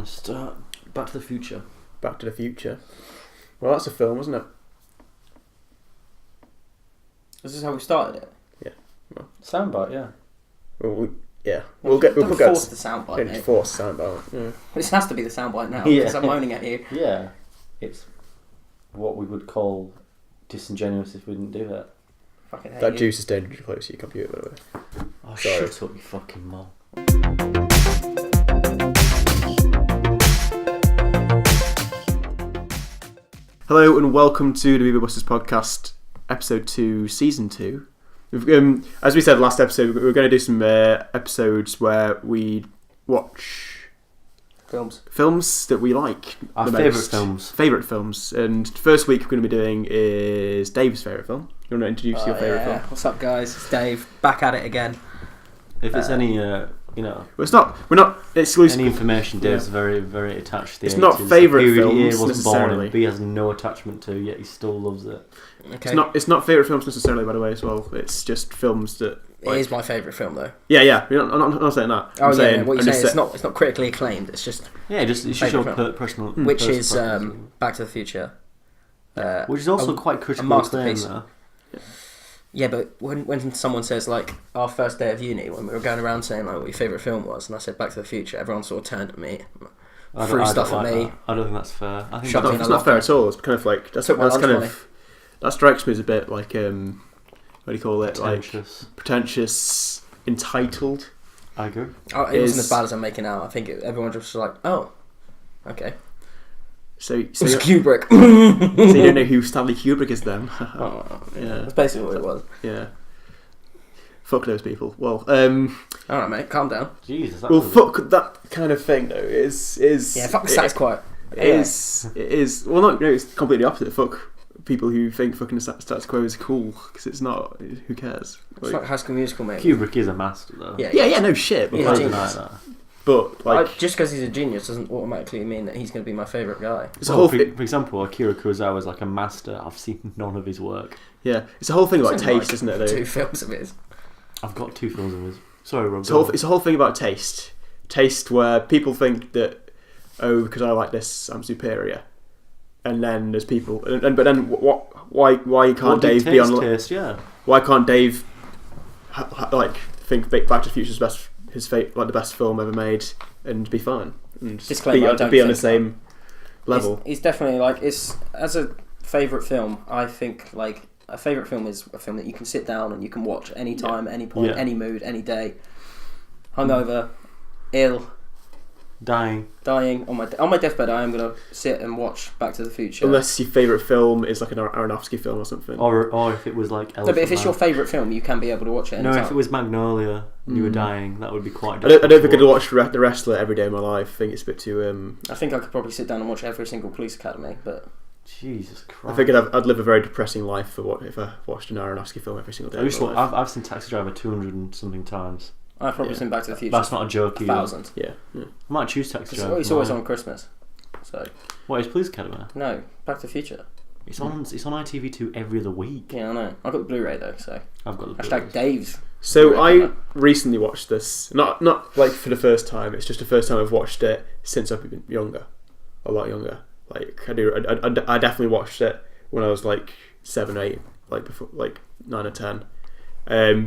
start? Back to the Future. Back to the Future. Well, that's a film, wasn't it? Is this how we started it? Yeah. Well, Soundbite, yeah. We'll Don't force the soundbite, mate. Force the soundbite. Yeah. This has to be the soundbite now, Yeah. because I'm moaning at you. Yeah. It's what we would call disingenuous if we didn't do that. Fucking hate That you. juice is dangerously close to your computer, by the way. Oh, Sorry. shut up, you fucking mole. Hello and welcome to the Movie Busters podcast, episode 2, season 2. We've, as we said last episode, we're going to do some episodes where we watch films that we like. Our the favourite most. films. Favourite films. And the first week we're going to be doing is Dave's favourite film. You want to introduce your favourite film? What's up, guys? It's Dave, back at it again. If it's any, Well, we're not exclusive. any information, Dave's very, very attached to the It's 80s. not favourite A period films he wasn't necessarily. born in, but he has no attachment to, yet he still loves it. Okay. It's not favourite films necessarily, by the way, as well. It's just films that. It is my favourite film, though. Yeah. I'm not saying that. Oh, I'm yeah. saying, What I'm you're just saying, it's not critically acclaimed. It's just Yeah, it's just Favourite your film. personal. which personal is preference. Back to the Future. Which is also a- quite a critically acclaimed, masterpiece. though. Yeah, but when someone says, like, our first day of uni, when we were going around saying, like, what your favourite film was, and I said Back to the Future, everyone sort of turned at me, threw stuff at me. That. I don't think that's fair. I think Shut that's me It's in a not fair locker. at all. It's kind of like that's Took my kind lunch of that strikes me as a bit like what do you call it? pretentious. Like pretentious, entitled. I agree. Oh, it wasn't is- as bad as I'm making out. I think everyone just was like, oh, okay. So It's you Kubrick. don't know who Stanley Kubrick is then? Oh, Yeah. That's basically what it was. Yeah. Fuck those people. Well, Alright, mate, calm down. Jesus. well, fuck that kind of thing though. Is Yeah, fuck the status quo. It is. Well, no, it's completely opposite. Fuck people who think fucking the status quo is cool because it's not. Who cares? It's like High School Musical, mate. Kubrick is a master, though. Yeah, no shit. But Yeah, like, Can't genius. deny that. but like Just because he's a genius doesn't automatically mean that he's going to be my favourite guy. it's a Well, whole. for example, Akira Kurosawa is like a master. I've seen none of his work. Yeah, it's a whole thing about It's only taste, like isn't it? Though 2 films of his. I've got 2 films of his. Sorry, Rob. It's a whole thing about taste. Taste where people think that, oh, because I like this, I'm superior. And then there's people, but then why can't Dave be on? Taste, yeah. Why can't Dave like think Back to the Future's the best film ever made and be fine and just Disclaimer, I don't be on the think same level? He's definitely like, as a favourite film, I think like a favourite film is a film that you can sit down and you can watch any time, any point, Yeah. any mood, any day. Hungover, ill, Dying. dying on my deathbed, I am gonna sit and watch Back to the Future. Unless your favourite film is like an Aronofsky film or something. Or if it was like no, but if it's your Man. favourite film, you can be able to watch it No, anytime. if it was Magnolia and you were dying, that would be quite I don't think I'd watch The Wrestler every day of my life. I think it's a bit too. I think I could probably sit down and watch every single Police Academy, but Jesus Christ. I think I'd live a very depressing life if I watched an Aronofsky film every single day. of my life. I've seen Taxi Driver 200 and something times. I've probably Yeah. seen Back to the Future That's not a joke either. 1,000. Yeah. I might choose Taxi Driver. It's always on Christmas. So What is Police Academy? no, Back to the Future. It's on ITV2 every other week. Yeah, I know. I've got the Blu-ray though, so I've got the hashtag Dave's. So Blu-ray. I recently watched this, not like for the first time. It's just the first time I've watched it since I've been younger, a lot younger. Like I definitely watched it when I was like 7, 8, like before, like 9 or 10.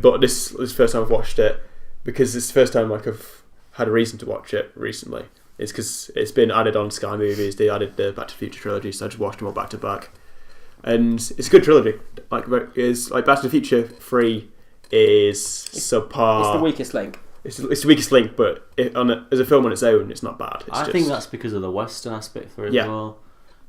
But this is the first time I've watched it because it's the first time like I've had a reason to watch it recently. It's because it's been added on Sky Movies. They added the Back to the Future trilogy, so I just watched them all back to back. And it's a good trilogy. Like Back to the Future 3 is subpar. It's the weakest link. It's the weakest link, but as a film on its own, it's not bad. I think that's because of the Western aspect for it Yeah. as well.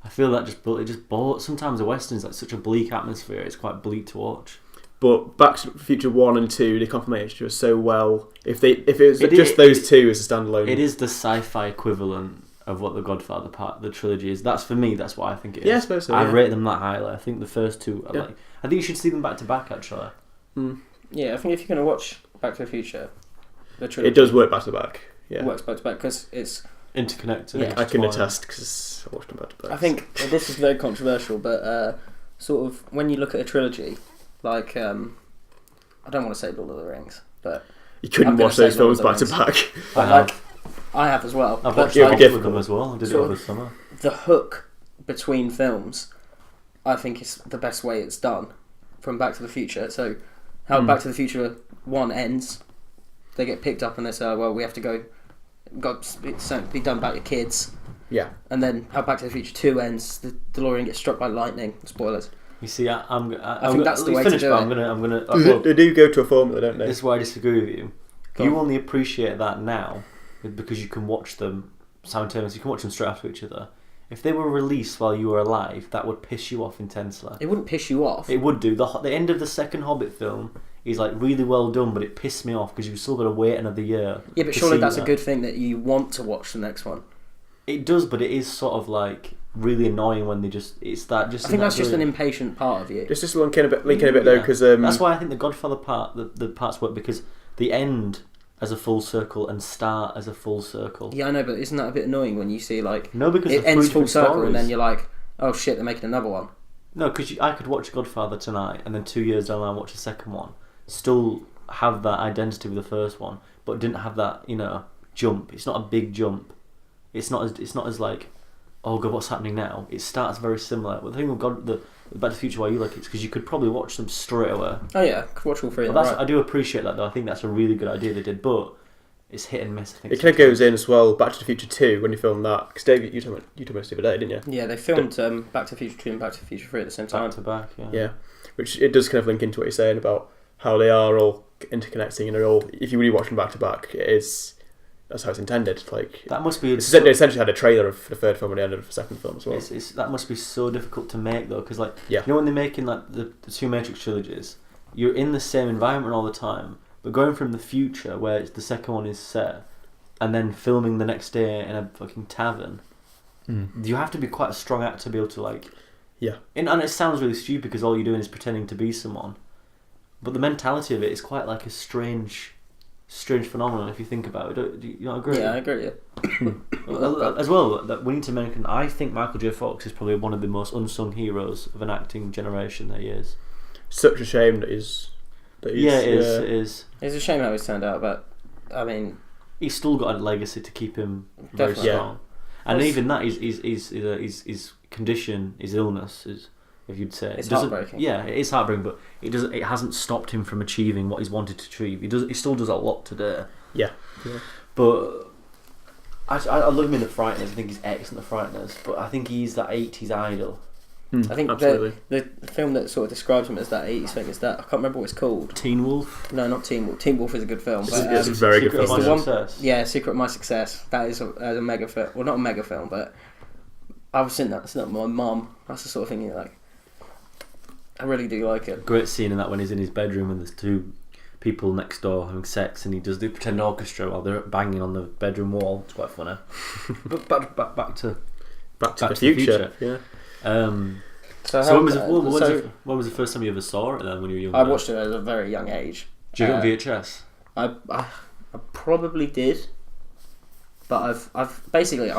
I feel that it just bore. Sometimes the Western's like such a bleak atmosphere. It's quite bleak to watch. But Back to the Future 1 and 2, they complement each other so well. If it was It just is- those two as a standalone, It is the sci-fi equivalent of what the Godfather the trilogy is. That's for me. That's what I think it is. Yeah, I suppose so, I yeah. rate them that highly. I think the first two are Yeah. like. I think you should see them back to back. Actually, Yeah, I think if you're going to watch Back to the Future, the trilogy, it does work back to back. Yeah, it works back to back because it's. interconnected. Yeah. I can intertwined. attest because I watched them back to back. I think this is very controversial, but sort of when you look at a trilogy, like I don't want to say Lord of the Rings, but you couldn't I'm gonna watch those say Lord films of the back to back. I like I have as well. I've But, watched Yeah, it but with them as well. I did it sort over of- the summer. the hook between films, I think is the best way it's done from Back to the Future. So, how Back to the Future 1 ends, they get picked up and they say, oh, well, we have to go, got something to be done about your kids. Yeah. And then how Back to the Future 2 ends, the DeLorean gets struck by lightning. Spoilers. You see, I'm think that's the way to finish, do but it. I'm gonna. They do go to a formula, don't they? This is why I disagree with you. Go You on. only appreciate that now because you can watch them simultaneously. You can watch them straight after each other. If they were released while you were alive, that would piss you off intensely. It wouldn't piss you off. It would do. The end of the second Hobbit film is like really well done, but it pissed me off because you've still got to wait another year. Yeah, but to surely see that's that. a good thing that you want to watch the next one. It does, but it is sort of like really annoying when they just. It's that just. I think that's just an impatient part of you. Just linking a bit though, because that's why I think the Godfather part, the parts work because they end as a full circle and start as a full circle. Yeah, I know, but isn't that a bit annoying when you see like No, because it they're ends three full different circle stories. and then you're like, oh shit, they're making another one. No, because I could watch Godfather tonight and then 2 years down the line watch the second one, still have that identity with the first one, but didn't have that jump. It's not a big jump. It's not as like, oh god, what's happening now? It starts very similar. But the thing with the Back to the Future why you like it is because you could probably watch them straight away. Oh yeah, could watch all three. But Right. I do appreciate that though. I think that's a really good idea they did, but it's hit and miss. I think it kind of goes in as well. Back to the Future 2 when you filmed that. Because David, you told me this the other day, didn't you? Yeah, they filmed Back to the Future 2 and Back to the Future 3 at the same time. back to back. Yeah. Yeah, which it does kind of link into what you're saying about how they are all interconnecting and they're all. If you really watch them back to back, that's how it's intended. Like That must be. they essentially had a trailer of the third film and the end of the second film as well. That must be so difficult to make though, because like Yeah. you know when they're making like the two Matrix trilogies, you're in the same environment all the time, but going from the future where it's the second one is set, and then filming the next day in a fucking tavern, you have to be quite a strong actor to be able to like. Yeah. And it sounds really stupid because all you're doing is pretending to be someone, but the mentality of it is quite like a strange phenomenon if you think about it. Do you not agree? Yeah, I agree. As well, that we need to mention, I think Michael J. Fox is probably one of the most unsung heroes of an acting generation that he is. Such a shame that he's. It is. It's a shame how he's turned out, but I mean, He's still got a legacy to keep him very Definitely. strong. And Well, even that, his condition, his illness, is, if you'd say, It's doesn't- heartbreaking. Yeah, it is heartbreaking, but it hasn't stopped him from achieving what he's wanted to achieve. He still does a lot today. Yeah. But I love him in The Frighteners. I think he's excellent in The Frighteners. But I think he's that 80s idol. I think absolutely. the film that sort of describes him as that 80s thing is that I can't remember what it's called. Teen Wolf. No, not Teen Wolf. Teen Wolf is a good film. It's But, a very good Secret film. of the My one- Success. yeah, Secret of My Success. That is a mega film. Well, not a mega film, but I've seen that. It's not my mum. That's the sort of thing you like. I really do like it. Great scene in that when he's in his bedroom and there's two people next door having sex and he does the pretend orchestra while they're banging on the bedroom wall. It's quite funny. But back to Back to Back the to the Future. Future. Yeah. So when was the first time you ever saw it then when you were younger? I watched it at a very young age. Did you get it on VHS? I probably did, but I've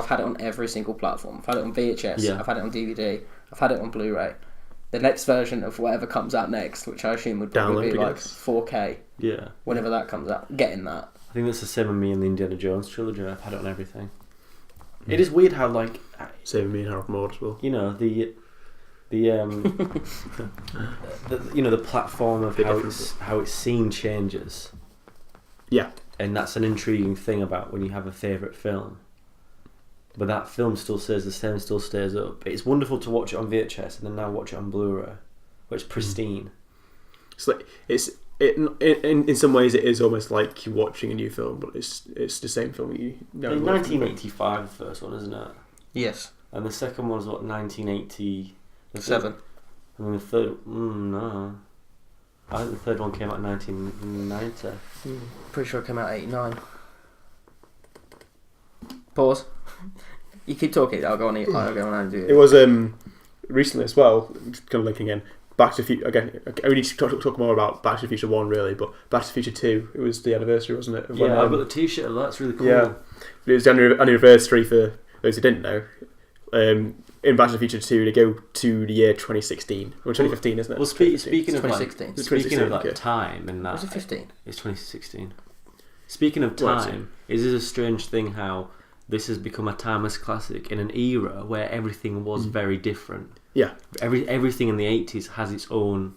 had it on every single platform. I've had it on VHS. Yeah. I've had it on DVD. I've had it on Blu-ray. The next version of whatever comes out next, which I assume would probably Download, be I like guess. 4K, Yeah. whenever that comes out. Getting that. I think that's the same with me and the Indiana Jones trilogy. I've had it on everything. It is weird how like Same with me and Harold Maude as well. the the platform of Bit how different. how it's seen changes. Yeah. And that's an intriguing thing about when you have a favourite film. But that film still stays the same, still stays up. It's wonderful to watch it on VHS and then now watch it on Blu-ray, where it's pristine. It's like in some ways it is almost like you're watching a new film, but it's the same film you know. In 1985, the first one, isn't it? Yes. And the second one's what, 1987? 7. And then the third, no. I think the third one came out in 1990. Pretty sure it came out 89. Pause. You keep talking. I'll go on and do it. It was recently as well. Just kind of linking in. Back to the Future again. We need to talk more about Back to the Future 1 really, but Back to the Future 2. It was the anniversary, wasn't it? of when, Yeah, I've got the T-shirt of that. That's really cool. Yeah, it was the anniversary for those who didn't know. In Back to the Future 2, they go to the year 2016 or 2015, isn't it? Well, speaking of like, 2016. speaking of like Okay. time and that, Was it 15? it's 2016. Speaking of Well, time, it is a strange thing how this has become a timeless classic in an era where everything was very different. Yeah. Everything in the 80s has its own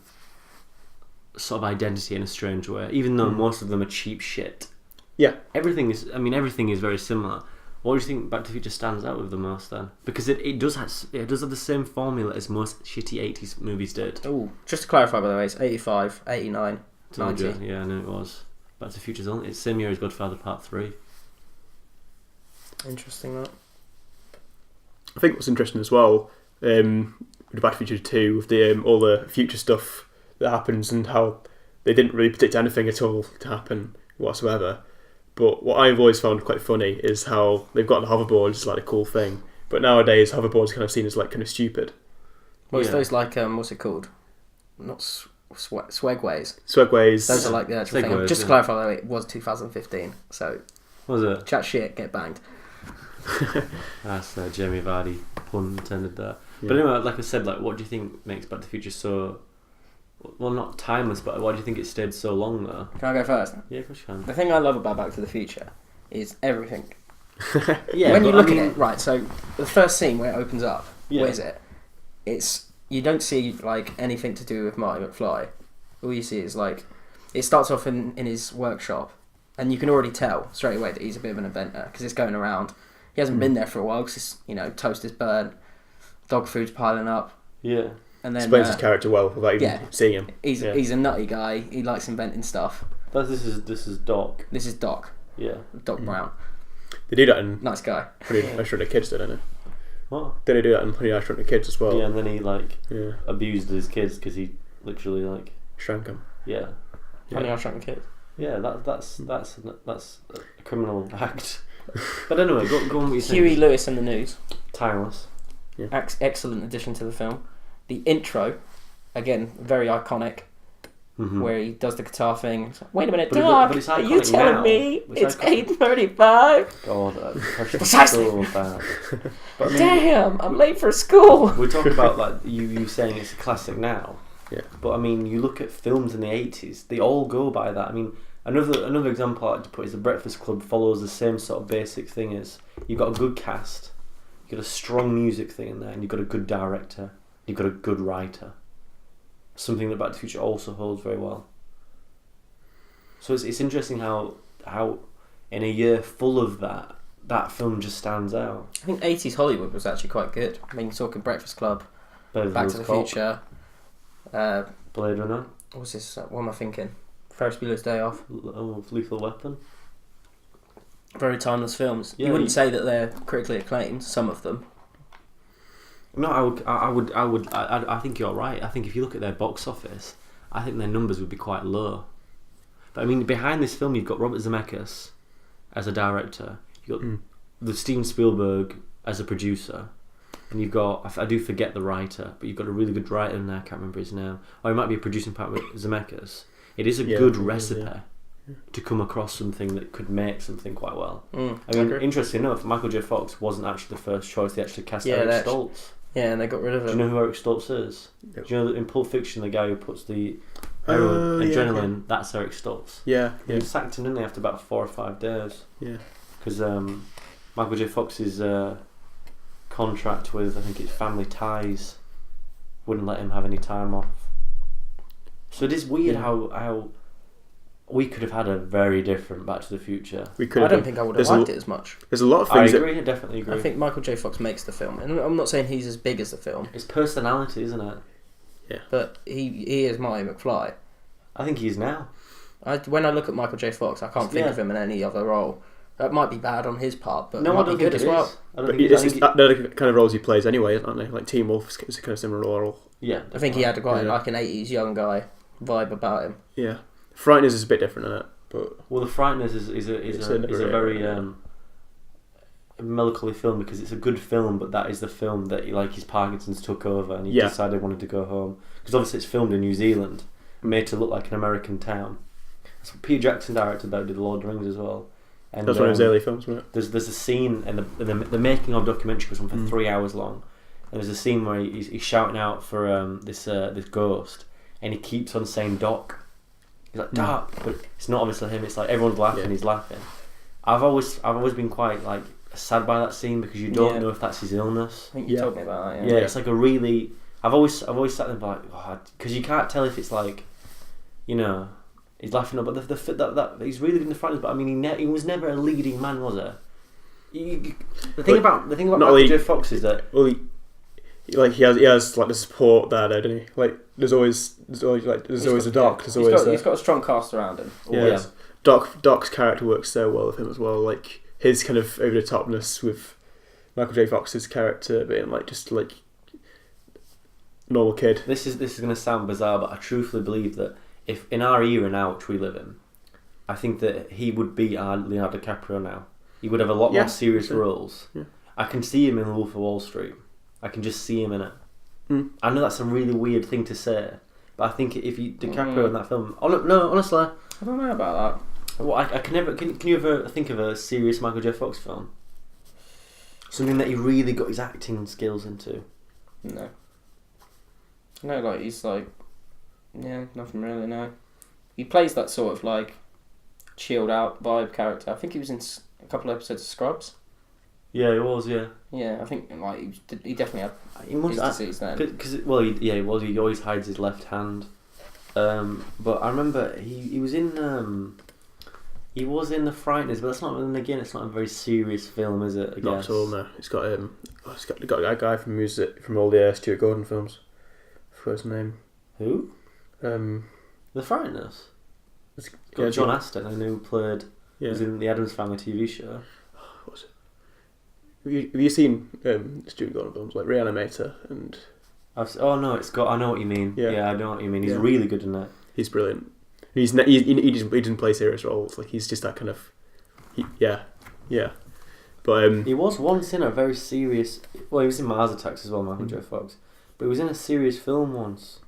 sort of identity in a strange way, even though most of them are cheap shit. Yeah. Everything is very similar. What do you think Back to the Future stands out with the most then? Because it does have the same formula as most shitty 80s movies did. Oh, just to clarify, by the way, it's 85, 89, Told 90. you. Yeah, I knew it was. Back to the Future's only it's the same year as Godfather Part 3. Interesting, that. I think what's interesting as well, with Back to the Future 2, with the all the future stuff that happens and how they didn't really predict anything at all to happen whatsoever. But what I've always found quite funny is how they've got the hoverboards as like a cool thing, but nowadays hoverboards are kind of seen as like kind of stupid. Well, it's Yeah. those like, what's it called? Not Swagways. Swagways. Those are like the actual thing. Segways, Just to yeah. clarify, by the way, it was 2015, so What was it? chat shit, get banged. That's Jamie Vardy, pun intended there. Yeah. But anyway, like I said, like what do you think makes Back to the Future so, well, not timeless, but why do you think it stayed so long though? Can I go first? Yeah, of course you can. The thing I love about Back to the Future is everything. Yeah, when you but look I mean, at it, right, so the first scene where it opens up, Yeah. what is it? It's, you don't see like anything to do with Marty McFly. All you see is like, it starts off in his workshop, and you can already tell straight away that he's a bit of an inventor, because it's going around. He hasn't been there for a while, because toast is burnt, dog food's piling up, yeah, and then explains his character well without even yeah. seeing him. he's Yeah. he's a nutty guy, he likes inventing stuff. this is Doc. This is Doc Brown. They do that in Nice guy. Honey, I Shrunk the Kids, don't they? What? They do that in Honey, I Shrunk the Kids as well. Yeah, and then he like Yeah. abused his kids because he literally like Shrank them. yeah. Honey, I Shrunk the Kids. Yeah, that's a criminal act. But anyway, go on what you Huey think. Lewis in the News. Timeless. Excellent addition to the film. The intro, again, very iconic, Mm-hmm. where he does the guitar thing. It's like, wait a minute, But Doc, it's are you iconic telling now. me It's it's iconic. 8:35? God, that impression is Precisely. so bad. But I mean, Damn, I'm late for school. we talk about like you saying it's a classic now. Yeah. But I mean, you look at films in the 80s; they all go by that. I mean, another example I like to put is The Breakfast Club follows the same sort of basic thing as you've got a good cast, you've got a strong music thing in there, and you've got a good director, you've got a good writer. Something that Back to the Future also holds very well. So it's interesting how in a year full of that film just stands out. I think 80s Hollywood was actually quite good. I mean, you're talking Breakfast Club, Beverly Back Hills to the Cop, Future. Blade Runner, What's this? What am I thinking? Ferris Bueller's Day Off. Lethal Weapon. Very timeless films. Yeah, you wouldn't you- say that they're critically acclaimed. Some of them. No, I think you're right. I think if you look at their box office, I think their numbers would be quite low. But I mean, behind this film, you've got Robert Zemeckis as a director. You've got the Steven Spielberg as a producer, and you've got I do forget the writer, but you've got a really good writer in there. I can't remember his name. Or it might be a producing partner with Zemeckis. It is a Yeah, good it is, recipe yeah. to come across something that could make something quite well. I mean, agree. interesting enough, Michael J. Fox wasn't actually the first choice. They actually cast Yeah, Eric they Stoltz. Yeah, and they got rid of Do it. you know who Eric Stoltz is? No. Do you know that in Pulp Fiction, the guy who puts the Oh, yeah, adrenaline, that's Eric Stoltz. Yeah, They yeah, sacked him, didn't they, after about 4 or 5 days? yeah. Because Michael J. Fox's contract with, I think it's Family Ties, wouldn't let him have any time off. So it is weird Yeah. how we could have had a very different Back to the Future. We could. I don't think I would have liked it as much. There's a lot of I things. agree, I definitely agree. I think Michael J. Fox makes the film, and I'm not saying he's as big as the film, It's personality, isn't it? but he is Marty McFly. I think he is now. When I look at Michael J. Fox, I can't think Yeah. of him in any other role. That might be bad on his part, but No, might I don't be think good it as well. is. I don't But think it is. it's they're the kind of roles he plays anyway, aren't they? Like Teen Wolf is a kind of similar role. Yeah, I think he had quite Yeah. like an 80s young guy vibe about him. Yeah, Frighteners is a bit different in it, but Well, The Frighteners is It's a a very yeah. melancholy film because it's a good film, but that is the film that like his Parkinson's took over and he Yeah. decided he wanted to go home because obviously it's filmed in New Zealand, made to look like an American town. That's what Peter Jackson directed that did Lord of the Rings as well. And that's one of his early films, wasn't it? there's a scene and the making of documentary goes on for Mm. 3 hours long. And there's a scene where he's shouting out for this ghost, and he keeps on saying Doc, He's like dark, but it's not obviously him. It's like everyone's laughing. He's laughing. I've always been quite like sad by that scene because you don't know if that's his illness. I think you told me about that. Yeah, it's like a really. I've always sat there like, because you can't tell if it's like, you know, he's laughing up, but that he's really good in the front. But I mean, he was never a leading man, was he? The thing about Michael J. Fox is that he has like the support there, doesn't he? Like there's always a Doc. He's got a strong cast around him. Yeah. Doc's character works so well with him as well. Like his kind of over the topness with Michael J. Fox's character being like just like normal kid. This is going to sound bizarre, but I truthfully believe that if in our era now, which we live in, I think that he would be our Leonardo DiCaprio now. He would have a lot more serious roles. Yeah. I can see him in The Wolf of Wall Street. I can just see him in it. I know that's a really weird thing to say, but I think if you DiCaprio in that film, no, honestly, I don't know about that. Well, I can never. Can you ever think of a serious Michael J. Fox film? Something that he really got his acting skills into. No. No, like he's like, nothing really. No, he plays that sort of like chilled out vibe character. I think he was in a couple of episodes of Scrubs. Yeah, he was. Yeah. Yeah, I think like he definitely had his disease then. Because he was. He always hides his left hand. But I remember he was in. He was in The Frighteners, but that's not. And again, it's not a very serious film, is it? I guess. Not at all. No, it's got that guy from all the Stuart Gordon films. What's his name? Who? The Frighteners. It's got John Astin, who played. Was in the Addams Family TV show. What's it? Have you seen Stuart Gordon films like Reanimator and? It's got. I know what you mean. Yeah, I know what you mean. He's really good in that. He's brilliant. He doesn't play serious roles. Like he's just that kind of. But he was once in a very serious. Well, he was in Mars Attacks as well, Michael J. Fox. But he was in a serious film once.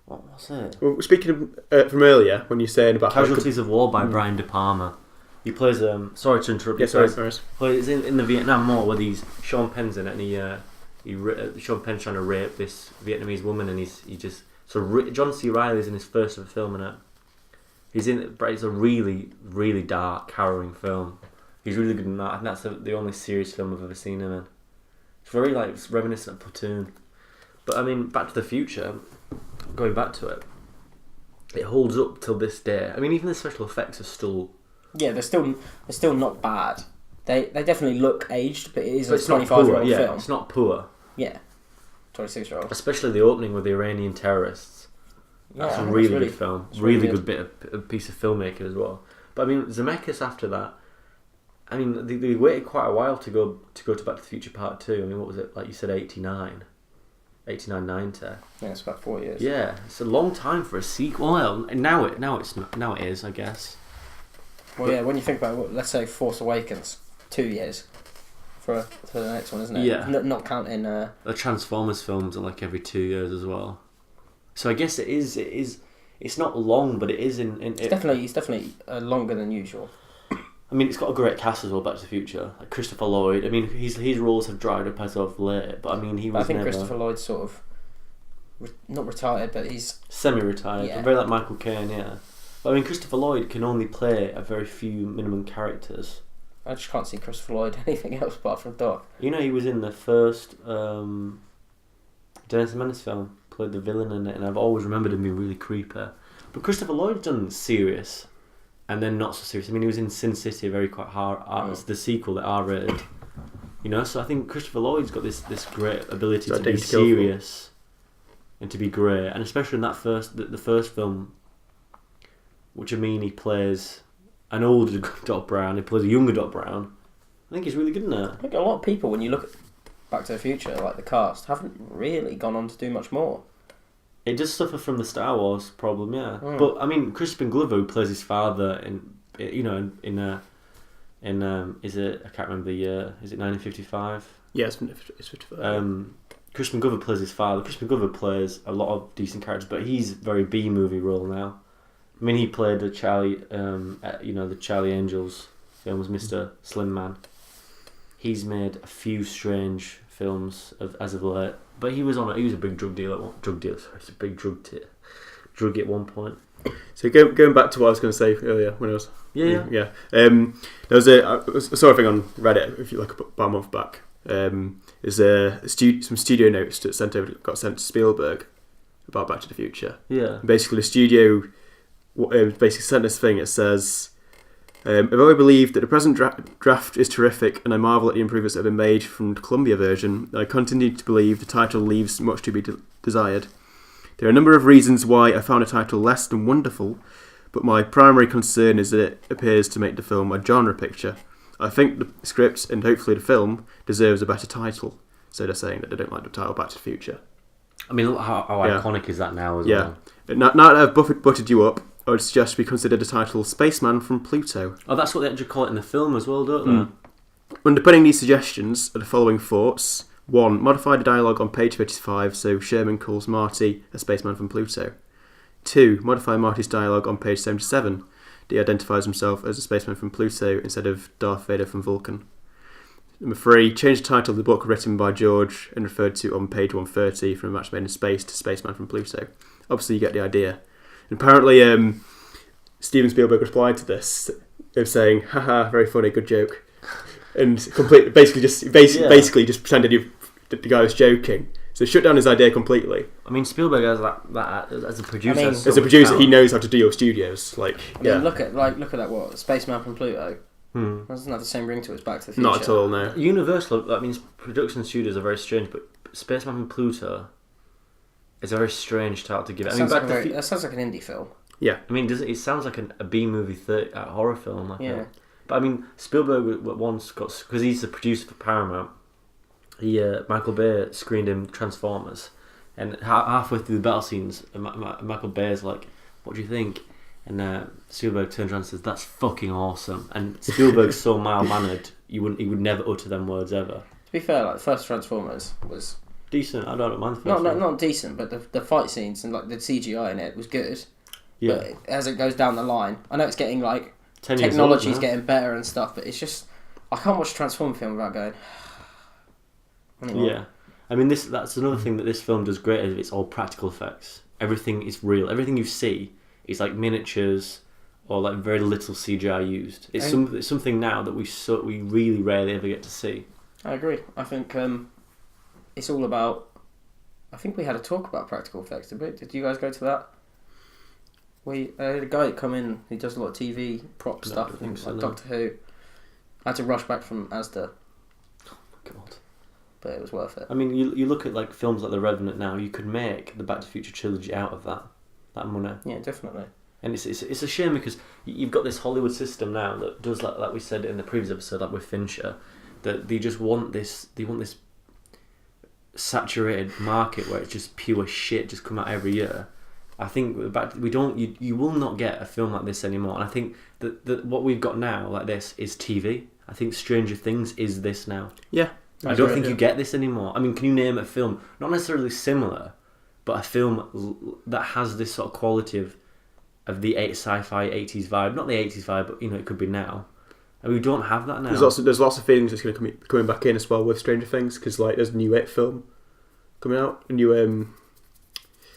What was it? Well, speaking of, from earlier, when you're saying about Casualties of War by Brian De Palma. He plays. Sorry to interrupt you. He's in the Vietnam War where Sean Penn's in it, and Sean Penn's trying to rape this Vietnamese woman, and John C. Reilly's in his first ever film in it. He's in it, but it's a really, really dark, harrowing film. He's really good in that. I think that's the only serious film I've ever seen him in. It's very it's reminiscent of Platoon. But I mean, Back to the Future, going back to it, it holds up till this day. I mean, even the special effects are still. Yeah, they're still not bad. They definitely look aged, but it is a 25-year-old film. It's not poor. Yeah, 26-year-old. Especially the opening with the Iranian terrorists. That's a really good film. Really good piece of filmmaking as well. But I mean, Zemeckis after that. I mean, they waited quite a while to go to Back to the Future Part 2. I mean, what was it? Like you said, 89, 90. Yeah, it's about 4 years. Yeah, it's a long time for a sequel. Well, now it is, I guess. Well, yeah, when you think about it, let's say Force Awakens, 2 years for the next one, isn't it? Yeah. Not counting. The Transformers films are like every 2 years as well. So I guess it is. It's not long, but it is It's definitely longer than usual. I mean, it's got a great cast as well. Back to the Future, like Christopher Lloyd. I mean, his roles have dried up as of late, but I mean, he was. I think Christopher Lloyd's sort of not retired, but he's semi-retired. Yeah. Very like Michael Caine, yeah. But I mean, Christopher Lloyd can only play a very few minimum characters. I just can't see Christopher Lloyd anything else apart from Doc. You know, he was in the first Dennis the Menace film, played the villain in it, and I've always remembered him being really creepy. But Christopher Lloyd's done serious, and then not so serious. I mean, he was in Sin City, very quite hard. It's the sequel that R-rated. You know, so I think Christopher Lloyd's got this great ability to be serious and to be great, and especially in that the first film, which I mean, he plays an older Doc Brown, he plays a younger Doc Brown. I think he's really good in that. I think a lot of people, when you look at Back to the Future, like the cast, haven't really gone on to do much more. It does suffer from the Star Wars problem, yeah. But I mean, Crispin Glover, who plays his father is it? I can't remember the year. Is it 1955? Yeah, it's 55. Crispin Glover plays his father. Crispin Glover plays a lot of decent characters, but he's very B movie role now. I mean, he played the Charlie Angels films, Mr. Slim Man. He's made a few strange films as of late, but he was a big drug dealer. He's a big drug druggy at one point. So going back to what I was going to say earlier when I was Yeah. there was I saw a thing on Reddit if you look about a month back. There's some studio notes that got sent to Spielberg about Back to the Future. Yeah. Basically, the studio basically sent this thing. It says, I've always believed that the present draft is terrific, and I marvel at the improvements that have been made from the Columbia version. I continue to believe the title leaves much to be desired. There are a number of reasons why I found the title less than wonderful, but my primary concern is that it appears to make the film a genre picture. I think the script, and hopefully the film, deserves a better title. So they're saying that they don't like the title Back to the Future. I mean, look how iconic is that now as well? Now that I've buttered you up, I would suggest we consider the title Spaceman from Pluto. Oh, that's what they actually call it in the film as well, don't they? Underpinning these suggestions are the following thoughts. 1. Modify the dialogue on page 55 so Sherman calls Marty a spaceman from Pluto. 2. Modify Marty's dialogue on page 77. He identifies himself as a spaceman from Pluto instead of Darth Vader from Vulcan. Number 3. Change the title of the book written by George and referred to on page 130 from A Match Made in Space to Spaceman from Pluto. Obviously you get the idea. And apparently Steven Spielberg replied to this of saying, haha, very funny, good joke. And basically just pretended that the guy was joking. So shut down his idea completely. I mean, Spielberg has that as a producer. I mean, As a producer, he knows how to deal with studios. Look at that. What Spaceman from Pluto? Doesn't have the same ring to it as Back to the Future. Not at all. No. Universal. That means production studios are very strange, but Spaceman from Pluto is a very strange title to give it. That sounds like an indie film. Yeah. I mean, it sounds like a B movie horror film. Yeah. But I mean, Spielberg once got, because he's the producer for Paramount. Michael Bay screened him Transformers, and halfway through the battle scenes, Michael Bay's like, "What do you think?" And Spielberg turns around and says, "That's fucking awesome." And Spielberg's so mild mannered, he would never utter them words ever. To be fair, like the first Transformers was decent. I don't mind the first one. not decent, but the fight scenes and like the CGI in it was good. Yeah. But as it goes down the line, I know it's getting like 10 years technology's old, getting better and stuff, but it's just I can't watch a Transformer film without going. Anymore. Yeah, I mean that's another thing that this film does great is it's all practical effects. Everything is real. Everything you see is like miniatures or like very little CGI used. It's something now that we really rarely ever get to see. I agree. I think it's all about. I think we had a talk about practical effects. Did you guys go to that? We had a guy come in. He does a lot of TV prop stuff, like Doctor Who. I had to rush back from Asda. Oh my god. But it was worth it. I mean, you look at like films like The Revenant now. You could make the Back to the Future trilogy out of that money. Yeah, definitely. And it's a shame because you've got this Hollywood system now that does like we said in the previous episode, like with Fincher, that they just want this. They want this saturated market where it's just pure shit just come out every year. I think you will not get a film like this anymore. And I think that what we've got now like this is TV. I think Stranger Things is this now. Yeah. I don't think you get this anymore. I mean, can you name a film, not necessarily similar, but a film that has this sort of quality of the sci-fi 80s vibe? Not the 80s vibe, but it could be now. And we don't have that now. There's lots of feelings that's going to be coming back in as well with Stranger Things, because like there's a new It film coming out, a new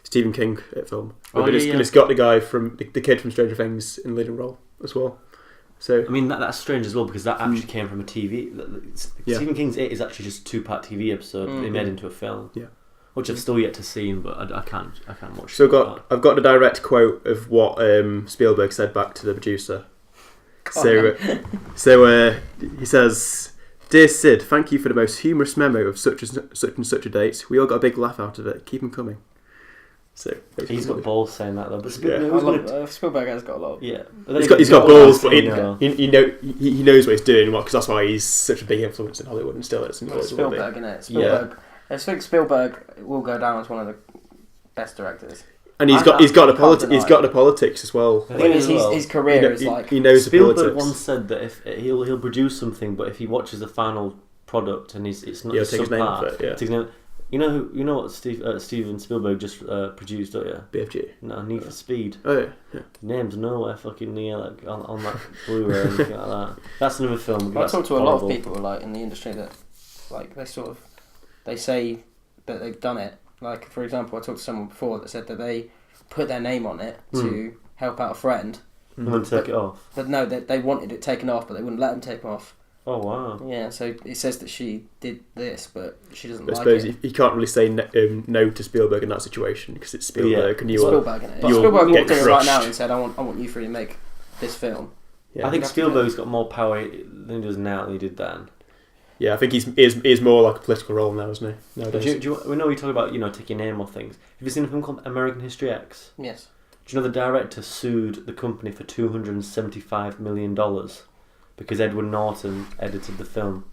Stephen King It film. And it's got the guy from the kid from Stranger Things in the leading role as well. So I mean that's strange as well because that actually came from a TV. Stephen King's It is actually just a 2-part TV episode that they made into a film. Yeah, which I've still yet to see, but I can't watch. So I've got the direct quote of what Spielberg said back to the producer. So he says, "Dear Sid, thank you for the most humorous memo of such and such a date. We all got a big laugh out of it. Keep them coming." So he's got balls saying that though. But Spielberg has got a lot. Yeah, he's got balls, but he knows what he's doing. Because that's why he's such a big influence in Hollywood and still is. Spielberg, innit? Spielberg. Yeah. I think Spielberg will go down as one of the best directors. And he's got the politics as well. The thing is, his career is like he knows Spielberg the politics. once said that if he'll produce something, but if he watches the final product and it's not take his name off it. You know what Steven Spielberg just produced, don't you? BFG. No, Need for Speed. Oh yeah. Name's nowhere fucking near like on that Blu-ray or anything like that. That's another film. I talk to a lot of people like in the industry that like they say that they've done it. Like for example, I talked to someone before that said that they put their name on it to help out a friend. And then take it off. But no, they wanted it taken off, but they wouldn't let them take off. Oh wow. Yeah, so it says that she did this, but she doesn't I like suppose it. you can't really say no to Spielberg in that situation because it's Spielberg and Spielberg in it. you'll Spielberg get walked in right now crushed. and said, "I want you three to make this film." Yeah. I think You'd have to do Spielberg's got more power than he does now than he did then. Yeah, I think he's more like a political role now, isn't he? But Nowadays. we know we talk about taking your name off things. Have you seen a film called American History X? Yes. Do you know the director sued the company for $275 million because Edward Norton edited the film?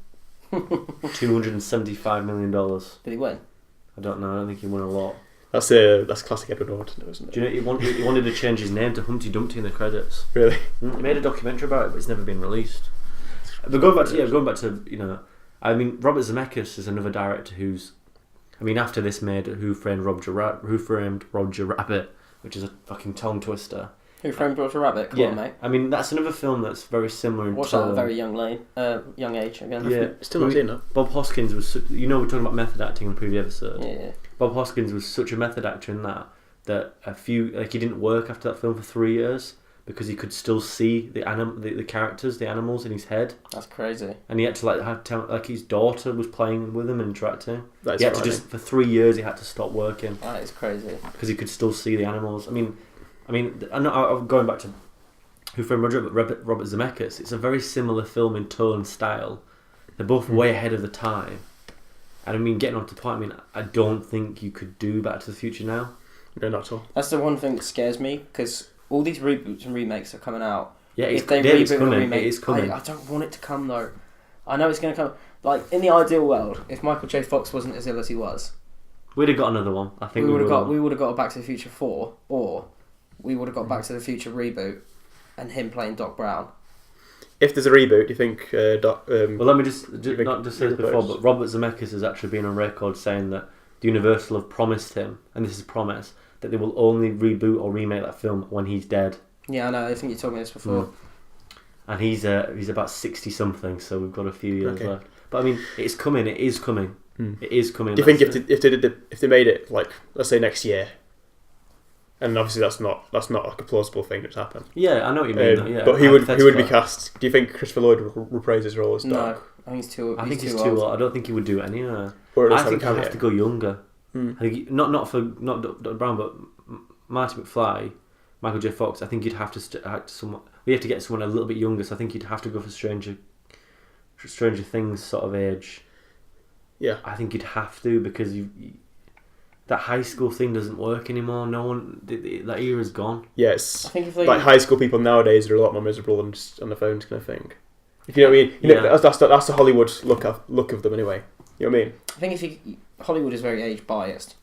$275 million. Did he win? I don't know. I don't think he won a lot. That's classic Edward Norton, isn't it? Do you know he wanted to change his name to Humpty Dumpty in the credits? Really? He made a documentary about it, but it's never been released. But going back to I mean, Robert Zemeckis is another director who's, I mean, after this made Who Framed Roger Rabbit, which is a fucking tongue twister. Who Framed Roger Rabbit? Come on, mate. I mean, that's another film that's very similar in Watched that at a tone. very young age again. Yeah, Still not seen that. Bob Hoskins was, we're talking about method acting in the previous episode. Yeah. Bob Hoskins was such a method actor in that he didn't work after that film for 3 years because he could still see the characters, the animals in his head, That's crazy. and he had to his daughter was playing with him and interacting. That is He had to frightening. just for 3 years he had to stop working That is crazy. because he could still see the animals. I mean, I'm going back to Who Framed Roger Rabbit, Robert Zemeckis. It's a very similar film in tone and style. They're both way ahead of the time. And I mean, getting on to the point, I mean, I don't think you could do Back to the Future now. No, not at all. That's the one thing that scares me because all these reboots and remakes are coming out. Yeah, If they it's reboot and coming. remake, It is coming. I don't want it to come though. I know it's going to come. Like in the ideal world, if Michael J. Fox wasn't as ill as he was, We'd have got another one. I think we would have got a Back to the Future 4, or we would have got Back to the Future reboot, and him playing Doc Brown. If there's a reboot, do you think Well, let me just think not just say this Peter before, Burns- but Robert Zemeckis has actually been on record saying that the Universal have promised him, and this is a promise, that they will only reboot or remake that film when he's dead. Yeah, I know. I think you told me this before. And he's about 60 something, so we've got a few years Okay. left. But I mean, it's coming. It is coming. It is coming. do you think if they made it like let's say next year, and obviously that's not like a plausible thing that's happened. Yeah, I know what you mean. Yeah, but who would be hypothetical. cast? Do you think Christopher Lloyd will reprise his role as No, Doc? I think he's too. I think he's too too old. old. I don't think he would do it anyway. Or at least I think have he'd a have to cameo? go younger. Mm. I think not Dr. Brown, but Marty McFly, Michael J. Fox. I think you'd have to act someone. We have to get someone a little bit younger. So I think you'd have to go for Stranger Things sort of age. Yeah. I think you'd have to because that high school thing doesn't work anymore. No one that era's gone. Yeah, it's I think if they like high school people nowadays are a lot more miserable than just on the phones kind of thing. If you know what I mean, you know, Yeah. that's the Hollywood look of them anyway. You know what I mean? I think Hollywood is very age biased.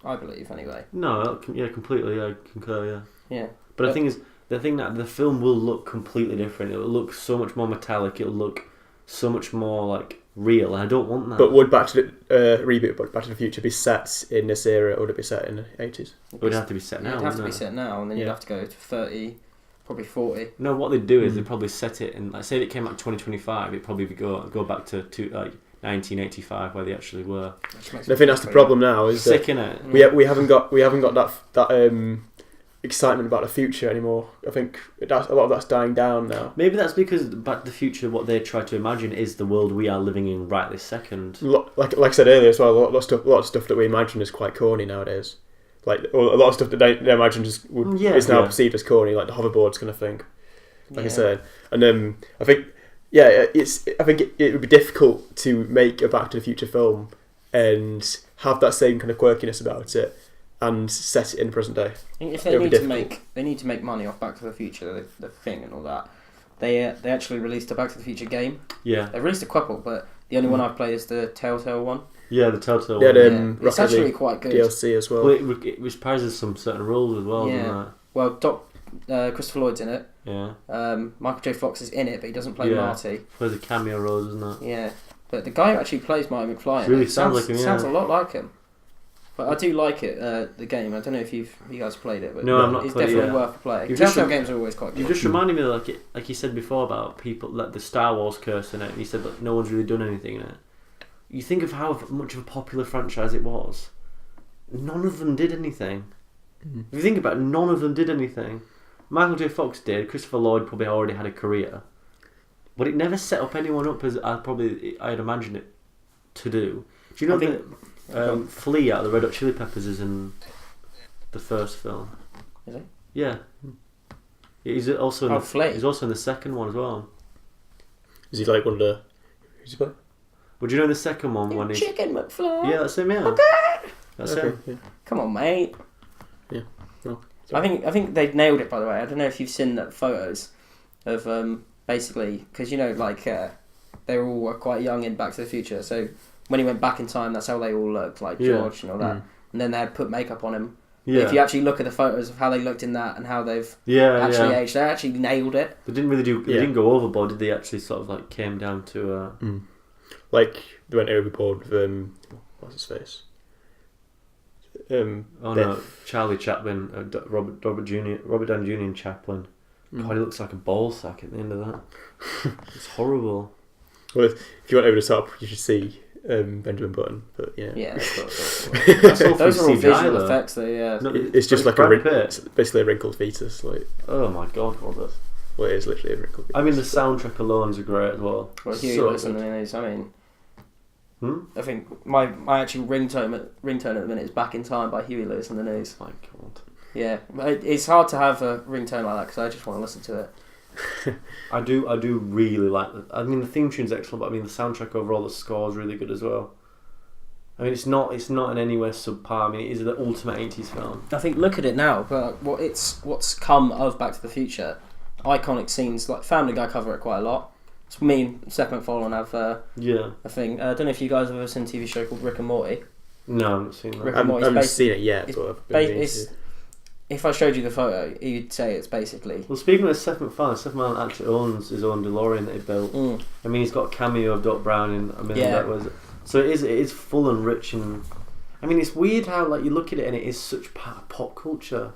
I believe anyway. No, yeah, completely. I concur. Yeah. Yeah. But the thing is, the thing that the film will look completely different. It will look so much more metallic. It'll look so much more like real, and I don't want that. But would Back to the reboot Back to the Future be set in this era, or would it be set in the 80s? It would have to be set now. It'd have to wouldn't be it? set now, and then you'd Yeah. have to go to 30, probably 40. No, what they'd do is they'd probably set it in. Like, say it came out 2025, it'd probably go back to 1985 where they actually were. Which makes And I it think that's the pretty- problem now is Sick that innit? we haven't got that excitement about the future anymore. I think a lot of that's dying down now. Maybe that's because Back to the Future, what they try to imagine is the world we are living in right this second. Like I said earlier as well, a lot of stuff that we imagine is quite corny nowadays. Like a lot of stuff that they imagine is now perceived as corny, like the hoverboards kind of thing. Like I said, and I think it would be difficult to make a Back to the Future film and have that same kind of quirkiness about it and set it in the present day. If they It'll be need to make money off Back to the Future, the thing and all that, they actually released a Back to the Future game. Yeah, They released a couple, but the only one I've played is the Telltale one. yeah, the Telltale Yeah, one. It's Rocket actually League quite good. DLC as well. Well, it reprises some certain rules as well, Yeah. doesn't it? Well, Christopher Lloyd's in it. Yeah. Michael J. Fox is in it, but he doesn't play Yeah. Marty. Plays a cameo role, doesn't it? Yeah, but the guy who actually plays Marty McFly in Really it sounds like him, yeah. sounds a lot like him. But I do like it, the game. I don't know if you guys played it, but No, I'm not it's played it definitely yet. worth a play. You've just Telltale games are always quite You good. just reminded me, like you said before about people, like the Star Wars curse in it, and you said that no one's really done anything in it. You think of how much of a popular franchise it was. None of them did anything. If you think about it, none of them did anything. Michael J. Fox did. Christopher Lloyd probably already had a career, but it never set up anyone up as I'd imagined it to do. Do you know that Flea out of the Red Hot Chili Peppers is in the first film? Is he? Yeah. He's also in Flea. He's also in the second one as well. Is he like one of the? Who's he play? Would you know in the second one when he's Chicken McFly. yeah, that's him. Yeah, Okay. that's Okay, him. yeah. Come on, mate. Yeah. No. I think they've nailed it. By the way, I don't know if you've seen the photos of basically because they were all quite young in Back to the Future. So when he went back in time, that's how they all looked, like George and all that. And then they had put makeup on him. Yeah. If you actually look at the photos of how they looked in that and how they've actually aged, they actually nailed it. They didn't really do. They didn't go overboard. Did they? Actually, sort of like came down to. Like they went overboard with what's his face? No, Charlie Chaplin, Robert Downey Jr. and Chaplin. God, he looks like a ball sack at the end of that. It's horrible. Well, if you went over the top, you should see Benjamin Button. But yeah, Yeah, That's all those are all CGI, visual though. effects. Though, yeah. No, it's just like Brad Pitt. it's basically a wrinkled fetus. Like, Oh my God, Robert. well, it is literally a wrinkled fetus. I mean, the soundtrack alone is great as well. Well, Huey So Lewis and good. these. I mean, Hmm? I think my actual ringtone at the minute is "Back in Time" by Huey Lewis and the News. My God. Yeah, but it's hard to have a ringtone like that because I just want to listen to it. I do really like the. I mean, the theme tune's excellent, but I mean, the soundtrack overall, the score's really good as well. I mean, it's not in any way subpar. I mean, it is the ultimate 80s film. I think look at it now, but what's come of Back to the Future, iconic scenes like Family Guy cover it quite a lot. It's me and Seth MacFarlane have Yeah. a thing. I don't know if you guys have ever seen a TV show called Rick and Morty. No, I've not seen that. Rick I and Morty's haven't based- seen it yet, it's but I've ba- been meaning it's- to. If I showed you the photo, you'd say it's basically. Well, speaking of Seth MacFarlane actually owns his own DeLorean that he built. I mean, he's got a cameo of Doc Brown in A Million Yeah. That Was. So it is full and rich, and I mean, it's weird how like you look at it and it is such part of pop culture.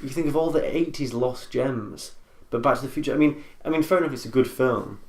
You think of all the 80s lost gems, but Back to the Future. I mean, fair enough, it's a good film,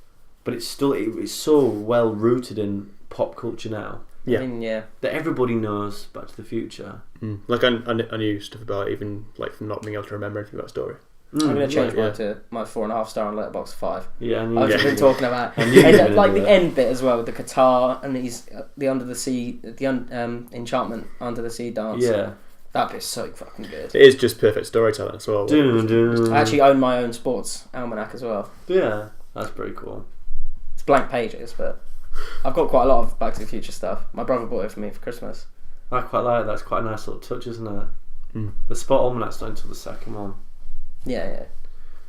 but it's still it's so well rooted in pop culture now Yeah. I mean, yeah. that everybody knows Back to the Future. Like I knew stuff about it, even like from not being able to remember anything about the story. I'm going to change right, mine yeah. to my 4.5 star on Letterboxd 5. Yeah, I knew I've you just were been gonna- talking about I knew you were gonna like do the that. end bit as well with the guitar and he's the under the sea, enchantment under the sea dance. Yeah. That bit's so fucking good. It is just perfect storytelling as well. Dun, dun. I actually own my own sports almanac as well. Yeah, that's pretty cool. It's blank pages, but I've got quite a lot of Back to the Future stuff. My brother bought it for me for Christmas. I quite like it. That's quite a nice little touch, isn't it? Mm. The Spot Almanac's not until the second one. Yeah.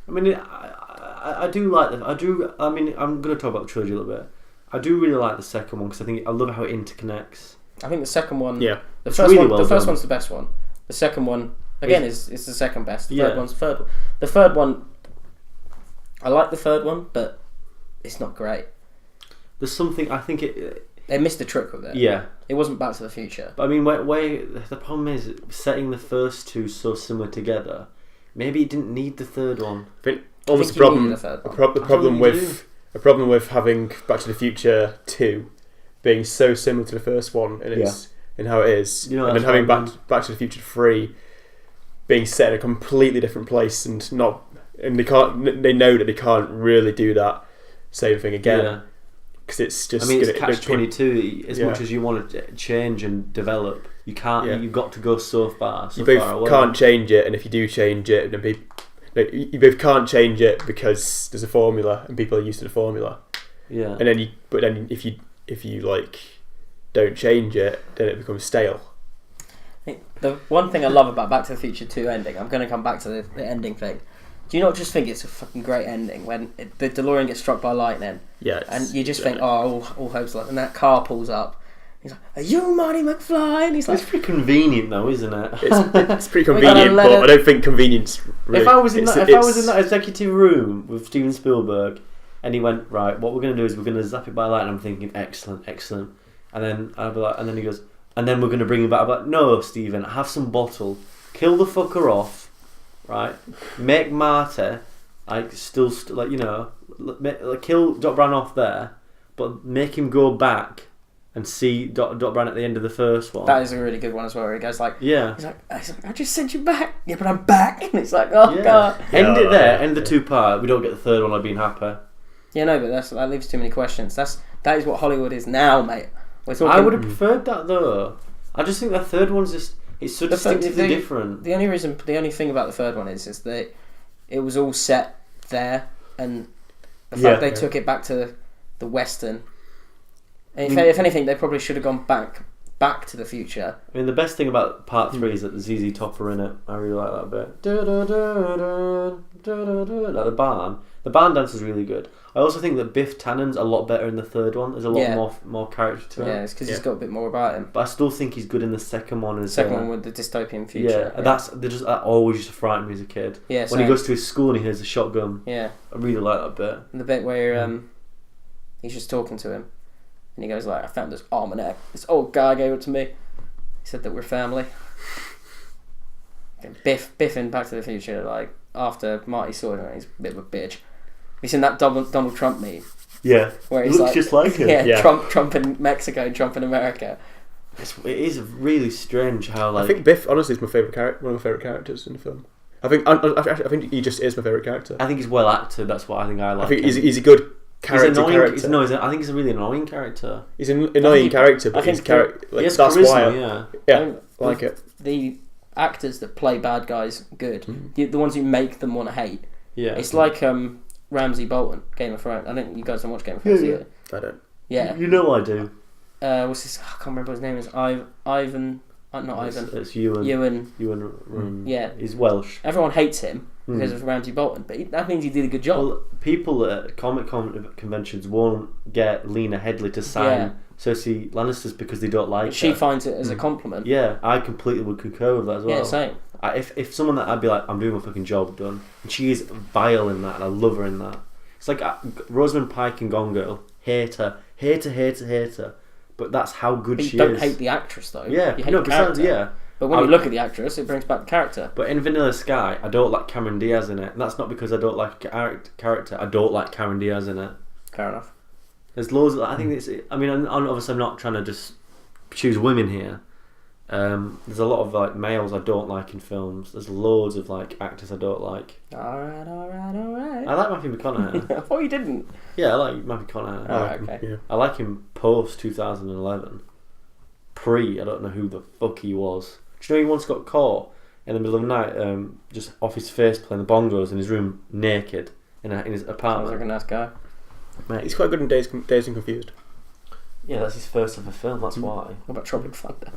I mean, I do like them. I mean, I'm going to talk about the trilogy a little bit. I do really like the second one because I love how it interconnects. I think the second one. Yeah. The It's first really one. well The first done. one's the best one. The second one again is the second best. The third Yeah. one's the third one. The third one. I like the third one, but it's not great. There's something I think it. They missed the trick with it. Yeah, It wasn't Back to the Future. but I mean, where the problem is setting the first two so similar together. Maybe it didn't need the third one. I think I almost think the you problem. needed a third one. The problem you with a problem with having Back to the Future 2 being so similar to the first one in its in how it is, You know, and then that's having what I mean. Back to the Future 3 being set in a completely different place and they know that they can't really do that same thing again Yeah. because it's just. I mean, it's gonna- catch-22. As Yeah. much as you want to change and develop, you can't. Yeah. You've got to go so far, so You far both away. can't change it, and if you do change it, then you both can't change it because there's a formula and people are used to the formula. Yeah. And then if you like don't change it, then it becomes stale. The one thing I love about Back to the Future 2 ending, I'm going to come back to the ending thing. Do you not just think it's a fucking great ending when the DeLorean gets struck by lightning Yeah, and you just think, oh, all hope's lost, and that car pulls up. He's like, "Are you Marty McFly?" And he's like, It's pretty convenient, though, isn't it? it's pretty We gotta convenient, let but it- I don't think convenience. Really, If I was in it's- that executive room with Steven Spielberg, and he went, right, what we're going to do is we're going to zap it by light, and I'm thinking, excellent, and then I'd be like, and then he goes, and then we're going to bring him back. I'm like, no, Steven, have some bottle, kill the fucker off, right? Make Marty, like kill Doc Brown off there, but make him go back and see Doc Brown at the end of the first one. That is a really good one as well. Where he goes like, Yeah. he's like, I just sent you back. Yeah, but I'm back. And it's like, oh god. End it there. Yeah. End the 2-part. We don't get the third one. I've been happy. Yeah, no, but that leaves too many questions. That is what Hollywood is now, mate. We're talking, I would have preferred that though. I just think the third one's it's so distinctively different. The only thing about the third one is that it was all set there, and the fact they took it back to the Western. And if anything, they probably should have gone back to the future. I mean, the best thing about part 3 is that the ZZ Top are in it. I really like that bit. Like the barn. The barn dance is really good. I also think that Biff Tannen's a lot better in the third one. There's a lot more character to him. Yeah, it's because he's got a bit more about him. But I still think he's good in the second one. The second one with the dystopian future. Yeah, that always used to frighten me as a kid. Yeah, when he goes to his school and he hears the shotgun. Yeah. I really like that bit. And the bit where he's just talking to him, and he goes like, I found this almanac. This old guy gave it to me. He said that we're family. And Biff in Back to the Future, like, after Marty saw him, he's a bit of a bitch. He's in that Donald Trump meme. Yeah. Where He he's looks just like him. Yeah, Trump in Mexico, Trump in America. It is really strange how, like... I think Biff, honestly, is my favourite character. One of my favourite characters in the film. I think he just is my favourite character. I think he's well acted. That's what I think I like. I think him. he's a good character. He's annoying. Character. I think he's a really annoying character. He's an annoying character, but his character, like, that's charisma, why. I like it. The actors that play bad guys good, the ones who make them want to hate. Yeah. It's like Ramsay Bolton, Game of Thrones. I don't. You guys don't watch Game of Thrones, either. I don't. Yeah. You know I do. What's his? I can't remember what his name is. Ivan. Not Ivan. It's Ewan. Ewan. Yeah. He's Welsh. Everyone hates him because of Ramsay Bolton, but that means he did a good job. Well, people at Comic-Con conventions won't get Lena Headey to sign Cersei Lannister's because they don't like her. She finds it as a compliment. Yeah, I completely would concur with that as well. Yeah, same. If someone that I'd be like, I'm doing my fucking job done, and she is vile in that, and I love her in that. It's like Rosamund Pike in Gone Girl, hate her, but that's how good she is. You don't hate the actress though. Yeah, you hate the character. Yeah. But when you look at the actress, it brings back the character. But in Vanilla Sky, I don't like Cameron Diaz in it, and that's not because I don't like character. I don't like Cameron Diaz in it. Fair enough. There's loads. I think it's. I mean, obviously, I'm not trying to just choose women here. There's a lot of like males I don't like in films. There's loads of like actors I don't like. Alright. I like Matthew McConaughey. I thought you didn't. Yeah, I like Matthew McConaughey. Alright, okay. Yeah. I like him post 2011. I don't know who the fuck he was. Do you know he once got caught in the middle of the night, just off his face playing the bongos in his room naked in his Sounds apartment? like a nice guy. Mate, He's quite good in Dazed and Confused. yeah, that's his first ever film. That's why. What about Tropic Thunder?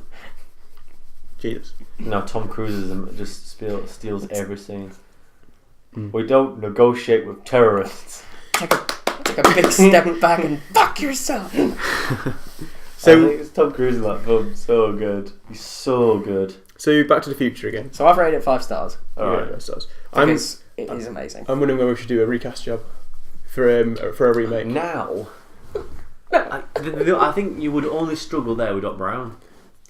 Jesus. No, Tom Cruise just steals every scene. We don't negotiate with terrorists. Take a big step back and fuck yourself. So I think it's Tom Cruise in that film. So good. He's so good. So Back to the Future again. So I've rated it 5 stars. Alright. Yeah, stars. Because it is amazing. I'm wondering whether we should do a recast job for a remake. Now, I think you would only struggle there with Doc Brown.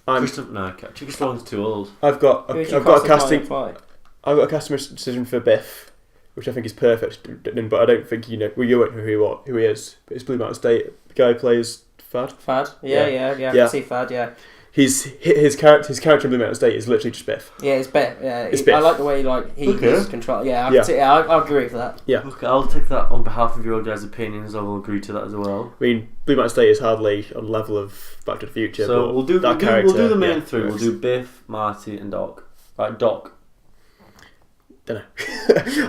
Christopher Nolan's too old. I've got a casting decision for Biff, which I think is perfect, but I don't think you won't know who he is. But it's Blue Mountain State. The guy who plays Fad. Yeah. I can see Fad. Yeah. His character in Blue Mountain State is literally just Biff. Yeah, it's Biff. Yeah, It's Biff. I like the way he's control. Yeah, I agree with that. Yeah. Okay, I'll take that on behalf of your guys' opinions. I will agree to that as well. I mean, Blue Mountain State is hardly on the level of Back to the Future. So but we'll do the main three. We'll works. do Biff, Marty, and Doc. Right, Doc. Don't know.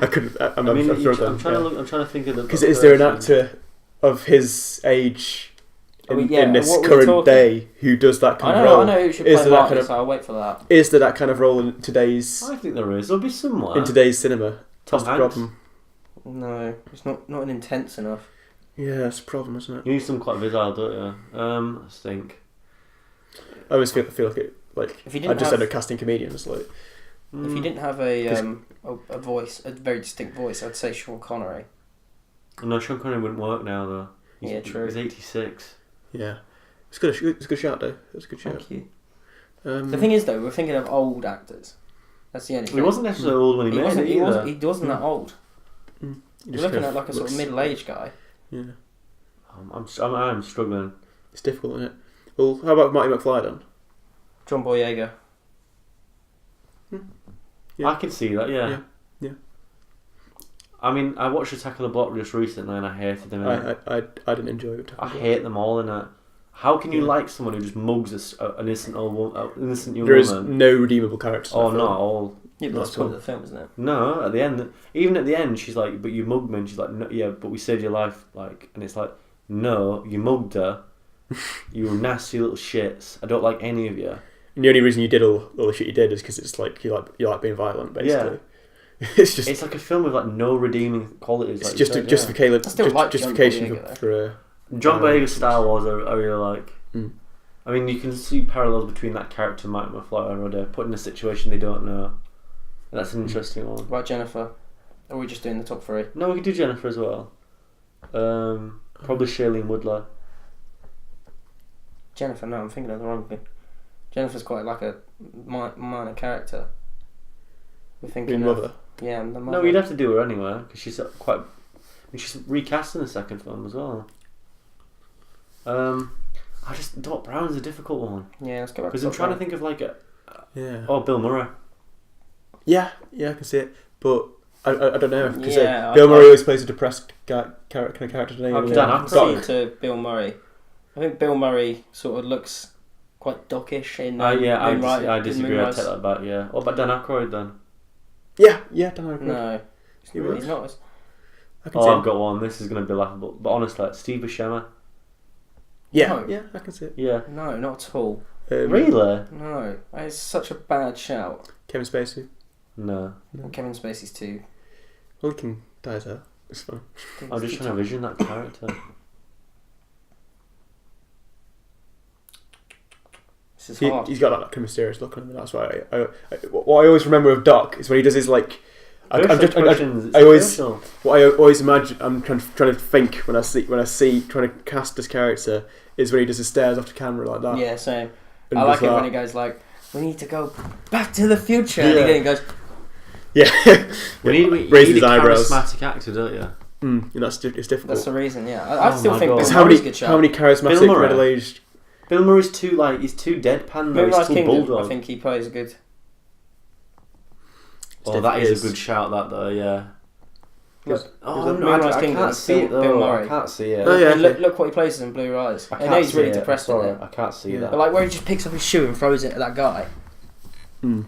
I couldn't. I'm trying to think of the. Because is there an actor of his age in this current day who does that kind of role? I know who should play Marty, so I'll wait for that. Is there that kind of role in today's? I think there is. There'll be somewhere. In today's cinema. Tom That's the Hanks. problem. No, it's not an intense enough. Yeah, that's a problem, isn't it? You need some quite visile, don't you? I think. I always feel like it. Like If you I didn't just have- end up casting comedians. Like If you didn't have a voice, a very distinct voice, I'd say Sean Connery. No, Sean Connery wouldn't work now though. Yeah, true. He's 86. yeah, it's good. It's a good shout though. It's a good shout. Thank you. The thing is, though, we're thinking of old actors. That's the only thing. He wasn't necessarily old when he made it either. He wasn't that old. He You're just looking kind at of like a sort of looks- middle-aged guy. Yeah, I'm struggling. it's difficult, isn't it? Well, how about Marty McFly then? John Boyega. Yeah. I can see that. Yeah. Yeah. I mean, I watched Attack of the Block just recently, and I hated them. In it. I didn't enjoy it. I hate them all in it. How can you Yeah. like someone who just mugs an innocent innocent young There is woman? no redeemable characters. Oh, in that not film. all. Yeah, but Not that's at all. part of the film, isn't it? No, at the end, even at the end, she's like, "But you mugged me," and she's like, "No, yeah, but we saved your life." Like, and it's like, "No, you mugged her. You nasty little shits. I don't like any of you." And the only reason you did all the shit you did is because it's like you like being violent, basically. It's just It's like a film with like no redeeming qualities. it's like just you said, just for Caleb, I still like John justification Boyega, for John Boyega's Star Wars. I really like. Mm. I mean, you can see parallels between that character and Mike McFly or they're put in a situation they don't know. And that's an interesting one. Right, Jennifer. Or are we just doing the top 3? No, we could do Jennifer as well. Probably Shailene Woodley. Jennifer, no, I'm thinking of the wrong thing. Jennifer's quite like a minor character. We're thinking being of, mother. Yeah, the mother. No, we'd have to do her anyway because she's quite. I mean, she's recast in the second film as well. I just Doc Brown's a difficult one Yeah, let's go back because I'm trying to think of like a. Yeah. Oh, Bill Murray. Yeah, I can see it, but I don't know because Yeah, Bill Murray always plays a depressed kind of character. Today, I've yeah. done I Doc. can see to Bill Murray. I think Bill Murray sort of looks quite dockish in Yeah, Moonrise. I disagree. I Moonrise. take that back. Yeah. What about Dan Aykroyd then? Yeah, don't know. No, He works. he's not. I can Oh, see I've it. got one. This is going to be laughable, but honestly, like Steve Buscemi. Yeah, No. yeah, I can see it. Yeah. No, not at all. Really? No, it's such a bad shout. Kevin Spacey. No. No. Kevin Spacey's too. Well, he can dye his hair. It's fine. I'm just trying to vision that character. This is He, hard. he's got that kind of mysterious look on him, and that's why what I always remember of Doc is when he does his like. I always what I always imagine. I'm trying to think when I see trying to cast this character is when he does his stares off the camera like that. Yeah, same. And I like does it when that. he goes like, "We need to go back to the future," Yeah. and again he goes, Yeah, We Raises need his a eyebrows. charismatic actor, don't you? and it's difficult. "That's the reason." Yeah, I Oh still my think God. Bill It's Murray's a good shout. how many charismatic Bill Murray? middle-aged. Bill Murray's too he's too deadpan though. He's Moonrise still Kingdom, bulldog. I think he plays a good. Oh, that is a good shout. That though, yeah. Look, Oh Look, no, Moonrise I Kingdom, can't see it Bill though. Murray. I can't see it. Oh, yeah. and look what he plays in Blue Eyes. I know he's really depressed in it. I can't see Yeah. that. But like where he just picks up his shoe and throws it at that guy. Mm.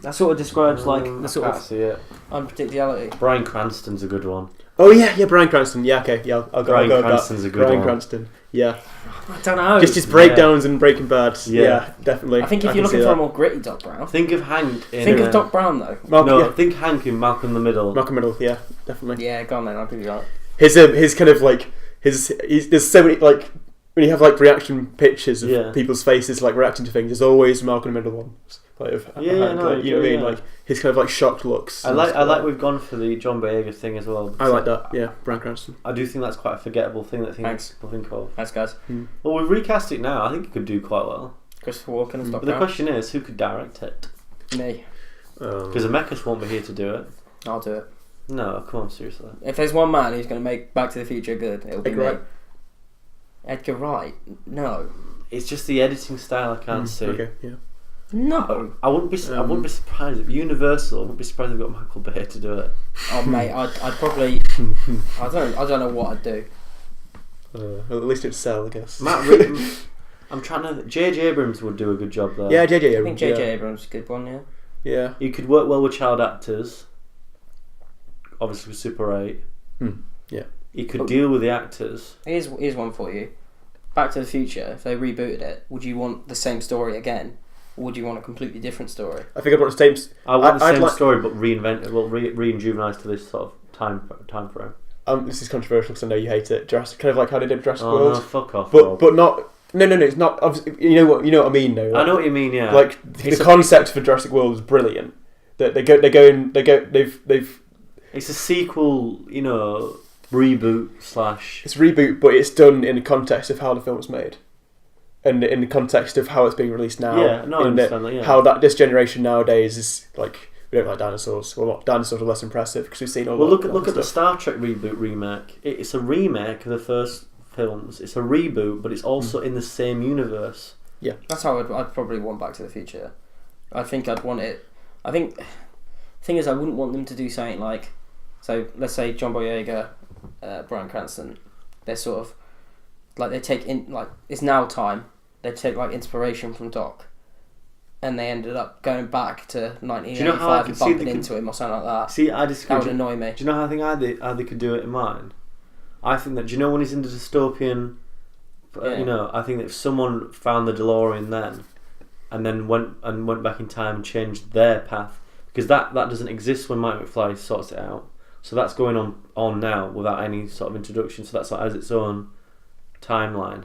That sort of describes like I the sort can't of see it. unpredictability. Bryan Cranston's a good one. Oh yeah, Bryan Cranston. Yeah, okay, yeah, I'll go. Bryan I'll go with Cranston's that. a good Bryan one. Cranston. Yeah, I don't know. just his breakdowns in Breaking Bad. Yeah. Yeah, definitely. I think if can you're see looking for a that. more gritty Doc Brown, Think of Hank in. think of Doc Brown though. Think Hank in Malcolm in the Middle. Malcolm Middle. Yeah, definitely. Yeah, go on then. I'll give you that. His kind of like his there's so many like when you have like reaction pictures of Yeah. people's faces like reacting to things. There's always Malcolm Middle ones. Like of Yeah, Hank, no, like, you know what I mean? yeah. Like his kind of like shocked looks. I and like stuff. we've gone for the John Boyega thing as well. I like that. Yeah, Bryan Cranston. I do think that's quite a forgettable thing that Thanks. people think of. Thanks, guys. Well, we've recast it now. I think it could do quite well. Christopher Walken as Doc But the Brown. question is, who could direct it? Me. Because Zemeckis won't be here to do it. I'll do it. No, come on, seriously. If there's one man who's going to make Back to the Future good, it'll be Edgar me. Wright. Edgar Wright? No. It's just the editing style I can't see. Okay, yeah. No. I wouldn't be surprised if Universal. I wouldn't be surprised if they got Michael Bay to do it. Oh mate, I'd probably. I don't know what I'd do. Well, at least it'd sell, I guess. I'm trying to. J.J. Abrams would do a good job there. Yeah, JJ. I think J.J. Abrams is a good one. Yeah. Yeah. He could work well with child actors. Obviously, with Super 8. Yeah. He could deal with the actors. Here's one for you. Back to the Future. If they rebooted it, would you want the same story again, or would you want a completely different story? I think I'd want the same. I want the I'd same like- story, but reinvented, re-rejuvenised to this sort of time frame. This is controversial because I know you hate it. Jurassic, kind of like how they did Jurassic Oh World, no, fuck off. Rob. but not. No, it's not. Obviously, you know what I mean, though. I know what you mean. Yeah. Like It's the a- concept for Jurassic World is brilliant. They've It's a sequel, reboot / it's a reboot, but it's done in the context of how the film was made, and in the context of how it's being released now. Yeah, no, I in understand that, yeah. How this generation nowadays is like we don't like dinosaurs. Well, not dinosaurs are less impressive because we've seen all. Well, that look at the stuff. Star Trek reboot remake. It's a remake of the first films. It's a reboot, but it's also in the same universe. That's how I'd probably want Back to the Future. I think I'd want it. I think the thing is, I wouldn't want them to do something like, so let's say John Boyega, Bryan Cranston, they're sort of like they take in like it's now time. They take like inspiration from Doc, and they ended up going back to 1985 and bumping into him or something like that. See, I disagree. That would annoy me. Do you know how I think how they could do it in mine? I think that, do you know when he's in the dystopian, I think that if someone found the DeLorean then, and then went back in time and changed their path, because that doesn't exist when Mike McFly sorts it out. So that's going on now without any sort of introduction. So that's like as its own timeline.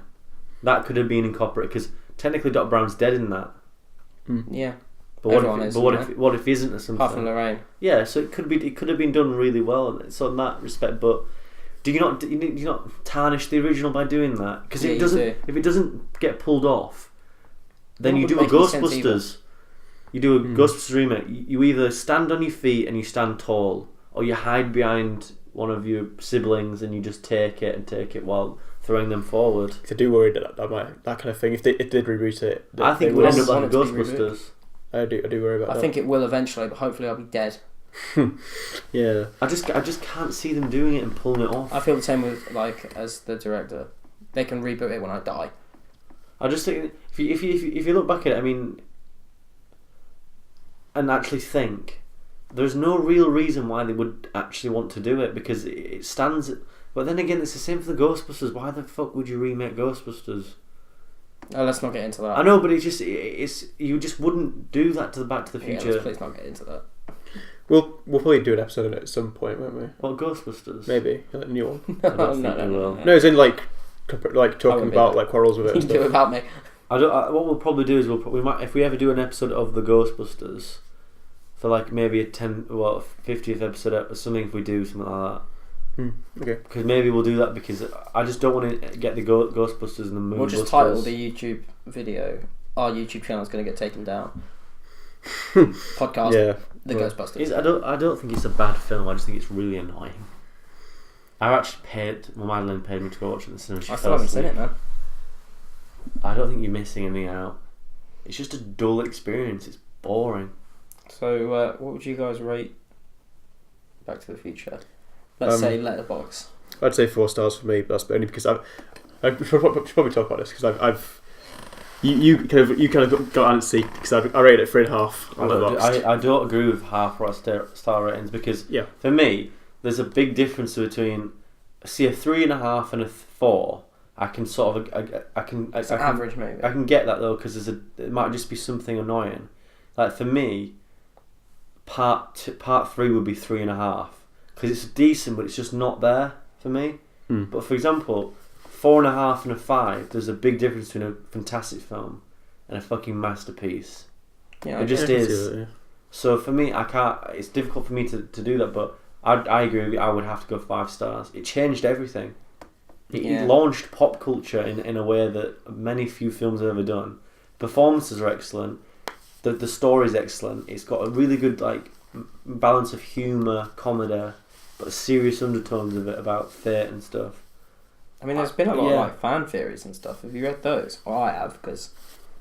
That could have been incorporated, because technically Doc Brown's dead in that. Yeah. But what if he isn't or something? Apart from Lorraine. Yeah, so it could have been done really well, and so in that respect. But do you not tarnish the original by doing that? Because if it doesn't get pulled off, then you do a Ghostbusters. You do a Ghostbusters remake. You either stand on your feet and you stand tall, or you hide behind one of your siblings and you just take it while throwing them forward. I do worry that that kind of thing. If they did reboot it, I think it would end up like Ghostbusters. I do worry about that. I think it will eventually, but hopefully I'll be dead. Yeah. I just can't see them doing it and pulling it off. I feel the same with as the director. They can reboot it when I die. I just think if you look back at it, I mean, and actually think, there's no real reason why they would actually want to do it, because it stands. But then again, it's the same for the Ghostbusters. Why the fuck would you remake Ghostbusters? Oh, let's not get into that. I know, but it's you just wouldn't do that to the Back to the Future. Let's please not get into that. We'll probably do an episode on it at some point, won't we? What, Ghostbusters? Maybe a new one. I don't think we will. No, it's in like talking about like quarrels with it. You And can do it stuff. without me. What we'll probably do is we might, if we ever do an episode of the Ghostbusters, for like maybe a 50th episode or something, if we do something like that. Okay. Because maybe we'll do that, because I just don't want to get the Ghostbusters and the Moonbusters. We'll just title the YouTube video. Our YouTube channel is going to get taken down. Podcast. Yeah. The Ghostbusters. I don't think it's a bad film. I just think it's really annoying. I actually Madeline paid me to go watch it in the cinema. I still haven't seen it, man. I don't think you're missing anything out. It's just a dull experience. It's boring. So, what would you guys rate Back to the Future? Let's say Letterboxd. I'd say 4 stars for me, but that's only because I should probably talk about this, because you kind of got antsy because I rated it 3.5 on Letterboxd. I don't agree with half star ratings, because for me there's a big difference between a 3.5 and a 4. I can sort of It's average maybe. I can get that though, because it might just be something annoying. Like for me, part 3 would be 3.5, because it's decent, but it's just not there for me. But for example, 4.5 and a 5, there's a big difference between a fantastic film and a fucking masterpiece. Yeah, it just is. So for me, I can't. It's difficult for me to do that, but I agree with you. I would have to go 5 stars. It changed everything. It launched pop culture in a way that few films have ever done. Performances are excellent. The story's excellent. It's got a really good balance of humour, comedy, but serious undertones of it about fate and stuff. I mean, there's been a lot of fan theories and stuff. Have you read those? Well, I have, because...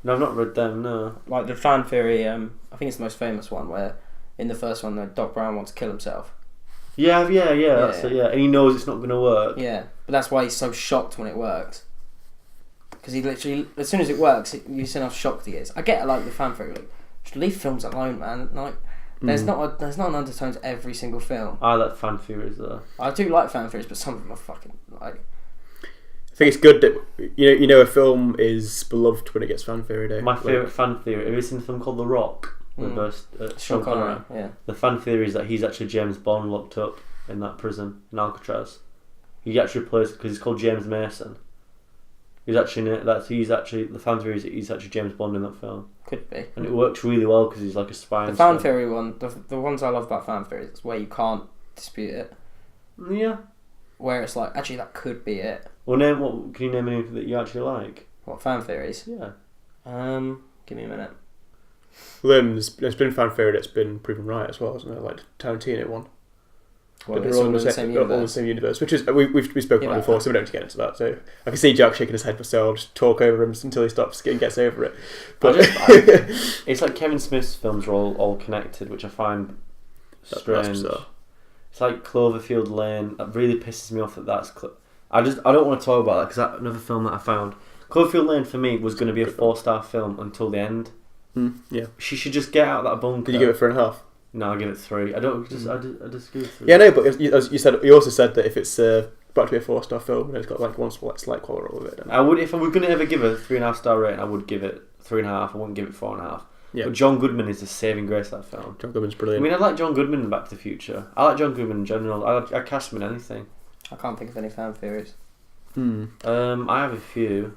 No, I've not read them, no. Like the fan theory, I think it's the most famous one, where in the first one, Doc Brown wants to kill himself. Yeah, that's it, and he knows it's not going to work. Yeah, but that's why he's so shocked when it works. Because he literally, as soon as it works, you see how shocked he is. I get the fan theory, just leave films alone, man. There's not an undertone to every single film. I like fan theories though. I do like fan theories, but some of them are fucking I think it's good that a film is beloved when it gets fan theory day. My favourite fan theory. Have you seen a film called The Rock? With Sean Connery. Yeah. The fan theory is that he's actually James Bond locked up in that prison in Alcatraz. He actually plays, because he's called James Mason. The fan theory is that he's actually James Bond in that film. Could be. And it works really well because he's like a spy. The fan theory one, the ones I love about fan theories, is where you can't dispute it. Yeah. Where it's like, actually, that could be it. Well, can you name anything that you actually like? What, fan theories? Yeah. Give me a minute. Well, then there's been fan theory that's been proven right as well, isn't there? Like Tarantino one. Well, But it's they're all in the same they're all in the universe. same universe, which is we've spoken Yeah, about but- before, so we don't need to get into that. So I can see Jack shaking his head, so I'll just talk over him until he stops and gets over it. But It's like Kevin Smith's films are all connected, which I find that's strange. bizarre. It's like Cloverfield Lane. That really pisses me off that that's. I don't want to talk about that because that's another film that I found. Cloverfield Lane for me was going to be a 4-star film until the end. Yeah. She should just get out of that bunker. Did you give it 3.5? No, I give it 3. I don't. I disagree with 3. Yeah, no, but as you said, you also said that if it's about to be a 4-star film and it's got like one slight quarrel with it. I would, if I were going to ever give a 3.5 star rating, I would give it 3.5. I wouldn't give it 4.5. Yeah. But John Goodman is the saving grace of that film. John Goodman's I brilliant. mean, I like John Goodman in Back to the Future. I like John Goodman in general. I cast him in anything. I can't think of any fan theories. I have a few.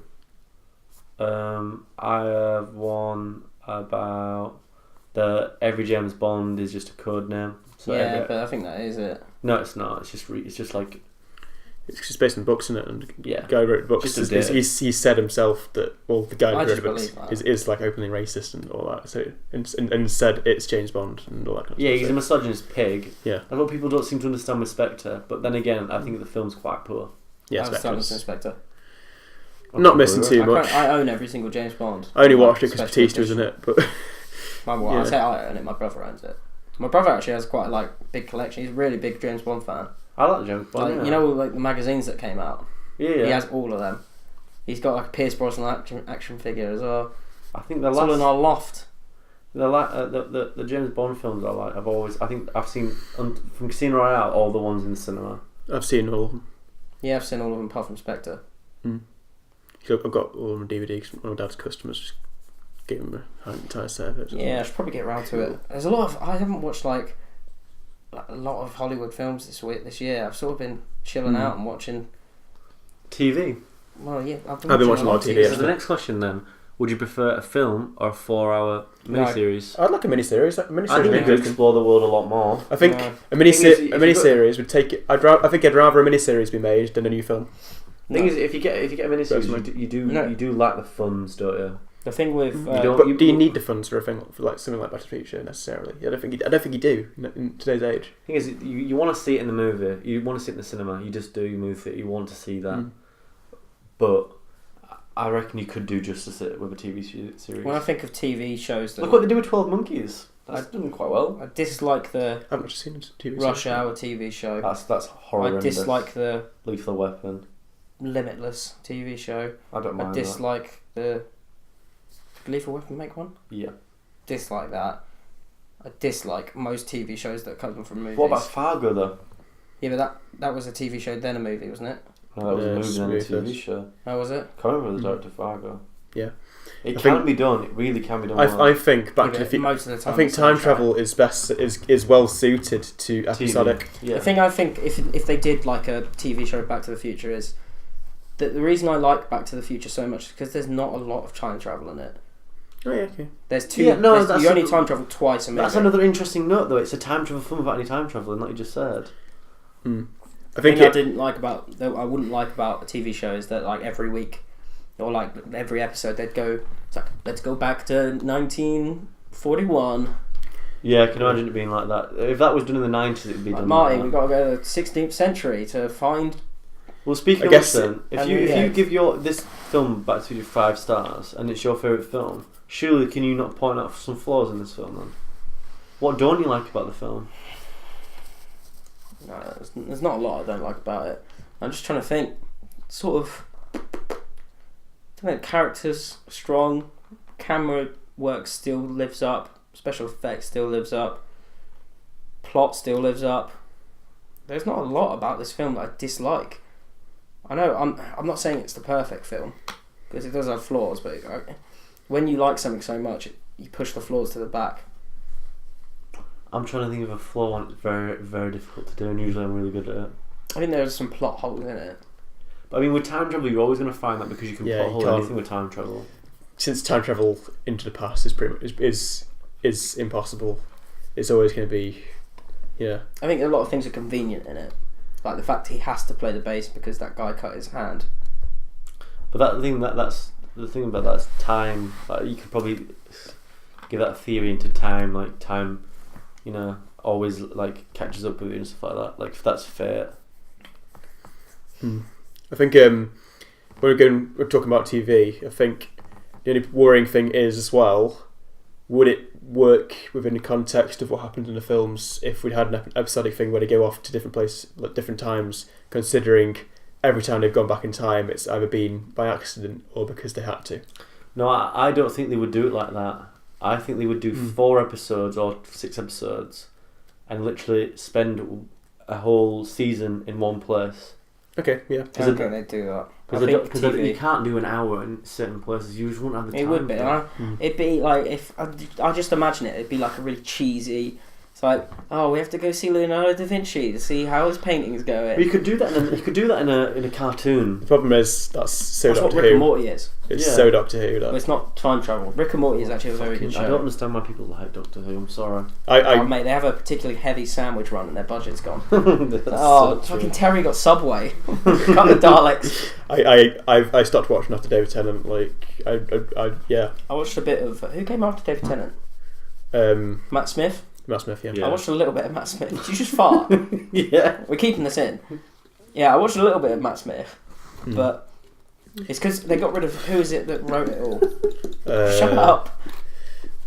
I have one about every James Bond is just a code name. So Yeah, but I think that is it. no, it's not. It's just like It's just based on books, isn't it? And yeah. the guy who wrote the books. Just a bit. He said himself that the guy I who wrote just the books believe that. is like openly racist and all that. So and said it's James Bond and all that kind of Yeah, stuff. he's a misogynist pig. Yeah. A lot of people don't seem to understand with Spectre, but then again, I think the film's quite poor. Yeah, I was Spectre's- Inspector. Not missing too I, much. I own every single James Bond. I only Like, watched it because special Batista was in edition. it, but I Yeah. say I own it. My brother owns it. My brother actually has quite a big collection. He's a really big James Bond fan. I like James Bond. Like, yeah. you know, like the magazines that came out. Yeah. He has all of them. He's got like a Pierce Brosnan action figure as well. I think the It's all in last our loft. the James Bond films I've seen from Casino Royale all the ones in the cinema. I've seen all of them. Yeah, I've seen all of them apart from Spectre. So I've got all of them on DVD because one of Dad's customers just gave him an entire set of it. Yeah, I should probably get around to it. There's a lot of I haven't watched like a lot of Hollywood films this year. I've sort of been chilling out and watching. TV. Well, yeah, I've been watching a lot of TV, So the next question then: would you prefer a film or a 4-hour No. miniseries? I'd like a miniseries. A I miniseries think would you be could good. explore the world a lot more. I think No. a Thing is, if you miniseries would take it. I think I'd rather a miniseries be made than a new film. The thing is, if you get a miniseries, Personally. you do like the funds, don't you? The thing with don't- But do you need the funds for a thing for like something like Back to the Future necessarily? I don't think you do in today's age. The thing is, you want to see it in the movie. You want to see it in the cinema. You just do. You move it. You want to see that. But I reckon you could do justice it with a TV series. when I think of TV shows that Look what they do with 12 Monkeys. That's done quite well. I dislike the I haven't seen a TV Rush series. Hour TV show. That's I horrendous. dislike the Lethal Weapon. Limitless TV show. I don't I mind that. dislike the Did Lethal Weapon make one? Yeah. Dislike that. I dislike most TV shows that come from movies. What about Fargo though? Yeah, but that was a TV show then a movie, wasn't it? No, that was Yeah, a movie and a it's really TV show. How was it? Can't remember the director of Fargo. Yeah. It I can think- be done. It really can be done. well. I think Back to Yeah, the Future. most of the time. I think it's time soundtrack. travel is well suited to TV. episodic. Yeah. The thing I think if they did like a TV show of Back to the Future is that the reason I like Back to the Future so much is because there's not a lot of time travel in it. Oh yeah, okay. There's two. Yeah, no, that's you only a- time travel twice a movie. That's another interesting note though. It's a time travel film without any time traveling, like you just said. I thing think I didn't like about that I wouldn't like about a TV show is that like every week or like every episode they'd go. It's like let's go back to 1941. Yeah, I can imagine it being like that. If that was done in the 90s, it would be Like, done Marty, like we've that. got to go to the 16th century to find. Well, speaking I of guess which then, if Henry you VIII. give this film Back to the Future 5 stars and it's your favourite film, surely can you not point out some flaws in this film then? What don't you like about the film? No, there's not a lot I don't like about it. I'm just trying to think. Sort of. I don't know, characters strong, camera work still lives up, special effects still lives up, plot still lives up. There's not a lot about this film that I dislike. I know I'm not saying it's the perfect film because it does have flaws, but when you like something so much, you push the flaws to the back. I'm trying to think of a flaw and it's very, very difficult to do, and usually I'm really good at it. I think there's some plot holes in it. But I mean, with time travel, you're always going to find that because you can Yeah, plot you hole can't- anything with time travel. since time travel into the past is is impossible, it's always going to be, yeah. I think a lot of things are convenient in it, like the fact he has to play the bass because that guy cut his hand. But that's the thing about that is time. Like, you could probably give that theory into time, like time, always like catches up with you and stuff like that. Like if that's fate. I think we're talking about TV. I think the only worrying thing is as well, would it work within the context of what happened in the films if we'd had an episodic thing where they go off to different places at different times, considering every time they've gone back in time it's either been by accident or because they had to. No, I don't think they would do it like that. I think they would do 4 episodes or 6 episodes and literally spend a whole season in one place. Okay, yeah. I don't think they'd do that. Because you can't do an hour in certain places. You just wouldn't have the time. It would be. It'd be like if I just imagine it. It'd be like a really cheesy. It's like, oh, we have to go see Leonardo da Vinci to see how his paintings going. But you could do that. In a cartoon. The problem is that's so That's what Doctor Rick Who. and Morty is. It's so Doctor Who. Well, it's not time travel. Rick and Morty is actually a very good show. I don't understand why people like Doctor Who. I'm sorry. Mate, they have a particularly heavy sandwich run and their budget's gone. So fucking Terry got Subway. Cut the Daleks. I stopped watching after David Tennant. I watched a bit of who came after David Tennant. Matt Smith. Matt Smith, yeah. I watched a little bit of Matt Smith. Did you just fart? Yeah. We're keeping this in. Yeah, I watched a little bit of Matt Smith, but it's because they got rid of who is it that wrote it all? Shut up.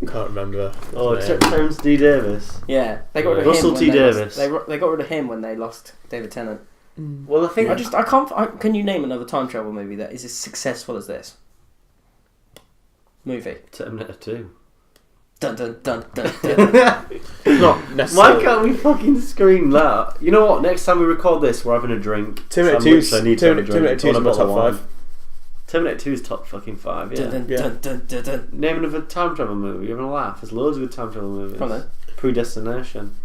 Can't remember. Oh, Terence D. Davis. Yeah, they got rid of Russell him. T. Davis. They got rid of him when they lost David Tennant. Well, I think I can't. Can you name another time travel movie that is as successful as this movie? Terminator 2. Dun dun dun dun dun. Not necessarily. Why can't we fucking scream that? You know what? Next time we record this, we're having a drink. Terminator 2's in my top 5. Terminator 2 is top fucking 5, yeah. Dun, dun, dun, dun, dun. Name another time travel movie. You're having a laugh. There's loads of good time travel movies. Come on then. Predestination.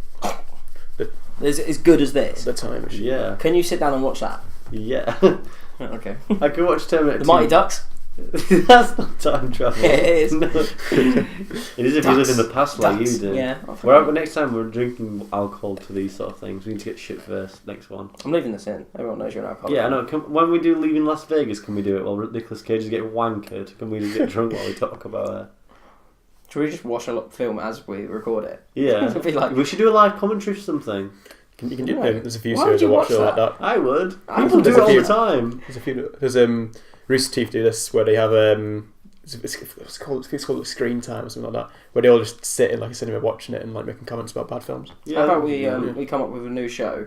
Is as good as this? The Time Machine. Yeah. Can you sit down and watch that? Yeah. Okay. I can watch Terminator 2. The Mighty Ducks. That's not time travel. Yeah, it is. No. It is if you live in the past like you do. Yeah. Next time we're drinking alcohol to these sort of things, we need to get shit first. Next one. I'm leaving this in. Everyone knows you're an alcoholic. Yeah, I know. When we do Leaving Las Vegas, can we do it while Nicolas Cage is getting wankered? Can we just get drunk while we talk about it? Should we just watch a film as we record it? Yeah. It'd be like, We should do a live commentary or something. You can do Yeah. There's a few Why series would I you watch watch like that. I would. I People would. do it There's a all few. the time. There's a few. There's Rooster Teeth do this where they have it's called screen time or something like that, where they all just sit in like a cinema watching it and like making comments about bad films. Yeah. how about we come up with a new show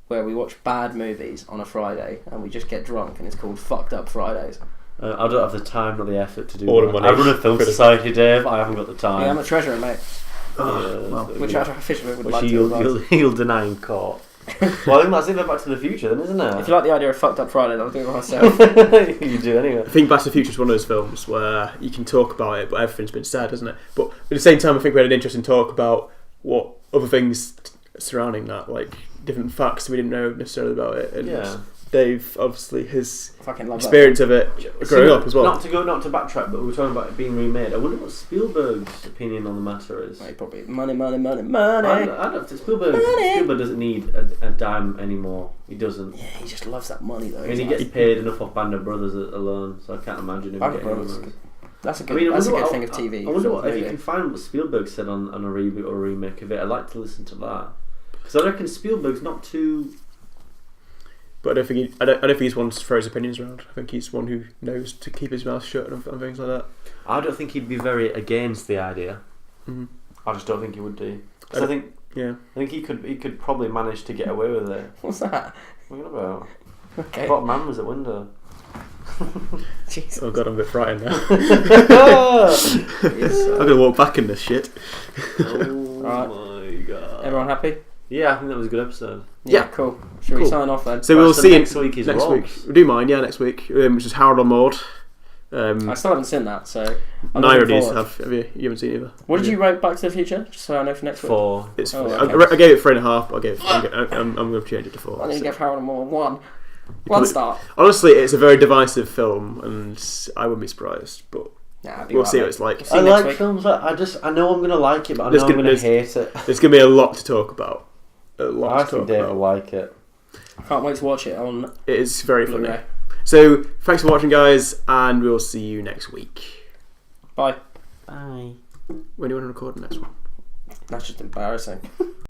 where we watch bad movies on a Friday and we just get drunk and it's called Fucked Up Fridays. I don't have the time or the effort to do Or the that. money. I run a film society, Dave. I haven't got the time. Yeah, I'm a treasurer, mate. Which I officially would like to you'll deny in court. Well, I think that's it for Back to the Future, then, isn't it? If you like the idea of Fucked Up Fridays, I'll do it myself. You do anyway. I think Back to the Future is one of those films where you can talk about it, but everything's been said, hasn't it? But at the same time, I think we had an interesting talk about what other things surrounding that, like different facts we didn't know necessarily about it. And Yeah. Dave, obviously, his Fucking love experience of it growing up as well. Not to backtrack, but we were talking about it being remade. I wonder what Spielberg's opinion on the matter is. that. Like, probably money. I don't think Spielberg doesn't need a dime anymore. He doesn't. Yeah, he just loves that money though. I mean, he gets paid enough off Band of Brothers alone, so I can't imagine him Band of getting Brothers. more. That's a I good. mean, That's a good thing of TV. I wonder if you movie. can find what Spielberg said on a reboot or a remake of it. I'd like to listen to that because I reckon Spielberg's not too. But I don't think he's one to throw his opinions around. I think he's one who knows to keep his mouth shut and things like that. I don't think he'd be very against the idea. Mm-hmm. I just don't think he would do. 'Cause I think he could probably manage to get away with it. What's that? What are you about? Okay. What man was at window? Jesus. Oh god, I'm a bit frightened now. Yes. I'm gonna walk back in this shit. Oh Right. my god. Everyone happy? Yeah, I think that was a good episode. Yeah. Cool. Should we Cool. sign off then? So we'll So see next week is next Rob's. week. We'll do mine, yeah, next week, which is Harold on Maud. I still haven't seen that, so. I'm Neither looking of these forward. have you? You haven't seen either. What did you rate Back to the Future? Just so I know for next week. 4. It's Oh, I, okay. I gave it 3.5. I'm going to change it to 4. I need to So- give Harold more 1. You 1 probably- star. Honestly, it's a very divisive film, and I wouldn't be surprised. But Nah, we'll see what it's like. See I you next like week. films that I know I'm gonna like it, but I There's know I'm gonna- gonna there's- hate it. There's going to be a lot to talk about. A lot I to think talk Dave about. will like it. I can't wait to watch it on It is very funny. Blu-ray. So, thanks for watching, guys, and we'll see you next week. Bye. Bye. When do you want to record the next one? That's just embarrassing.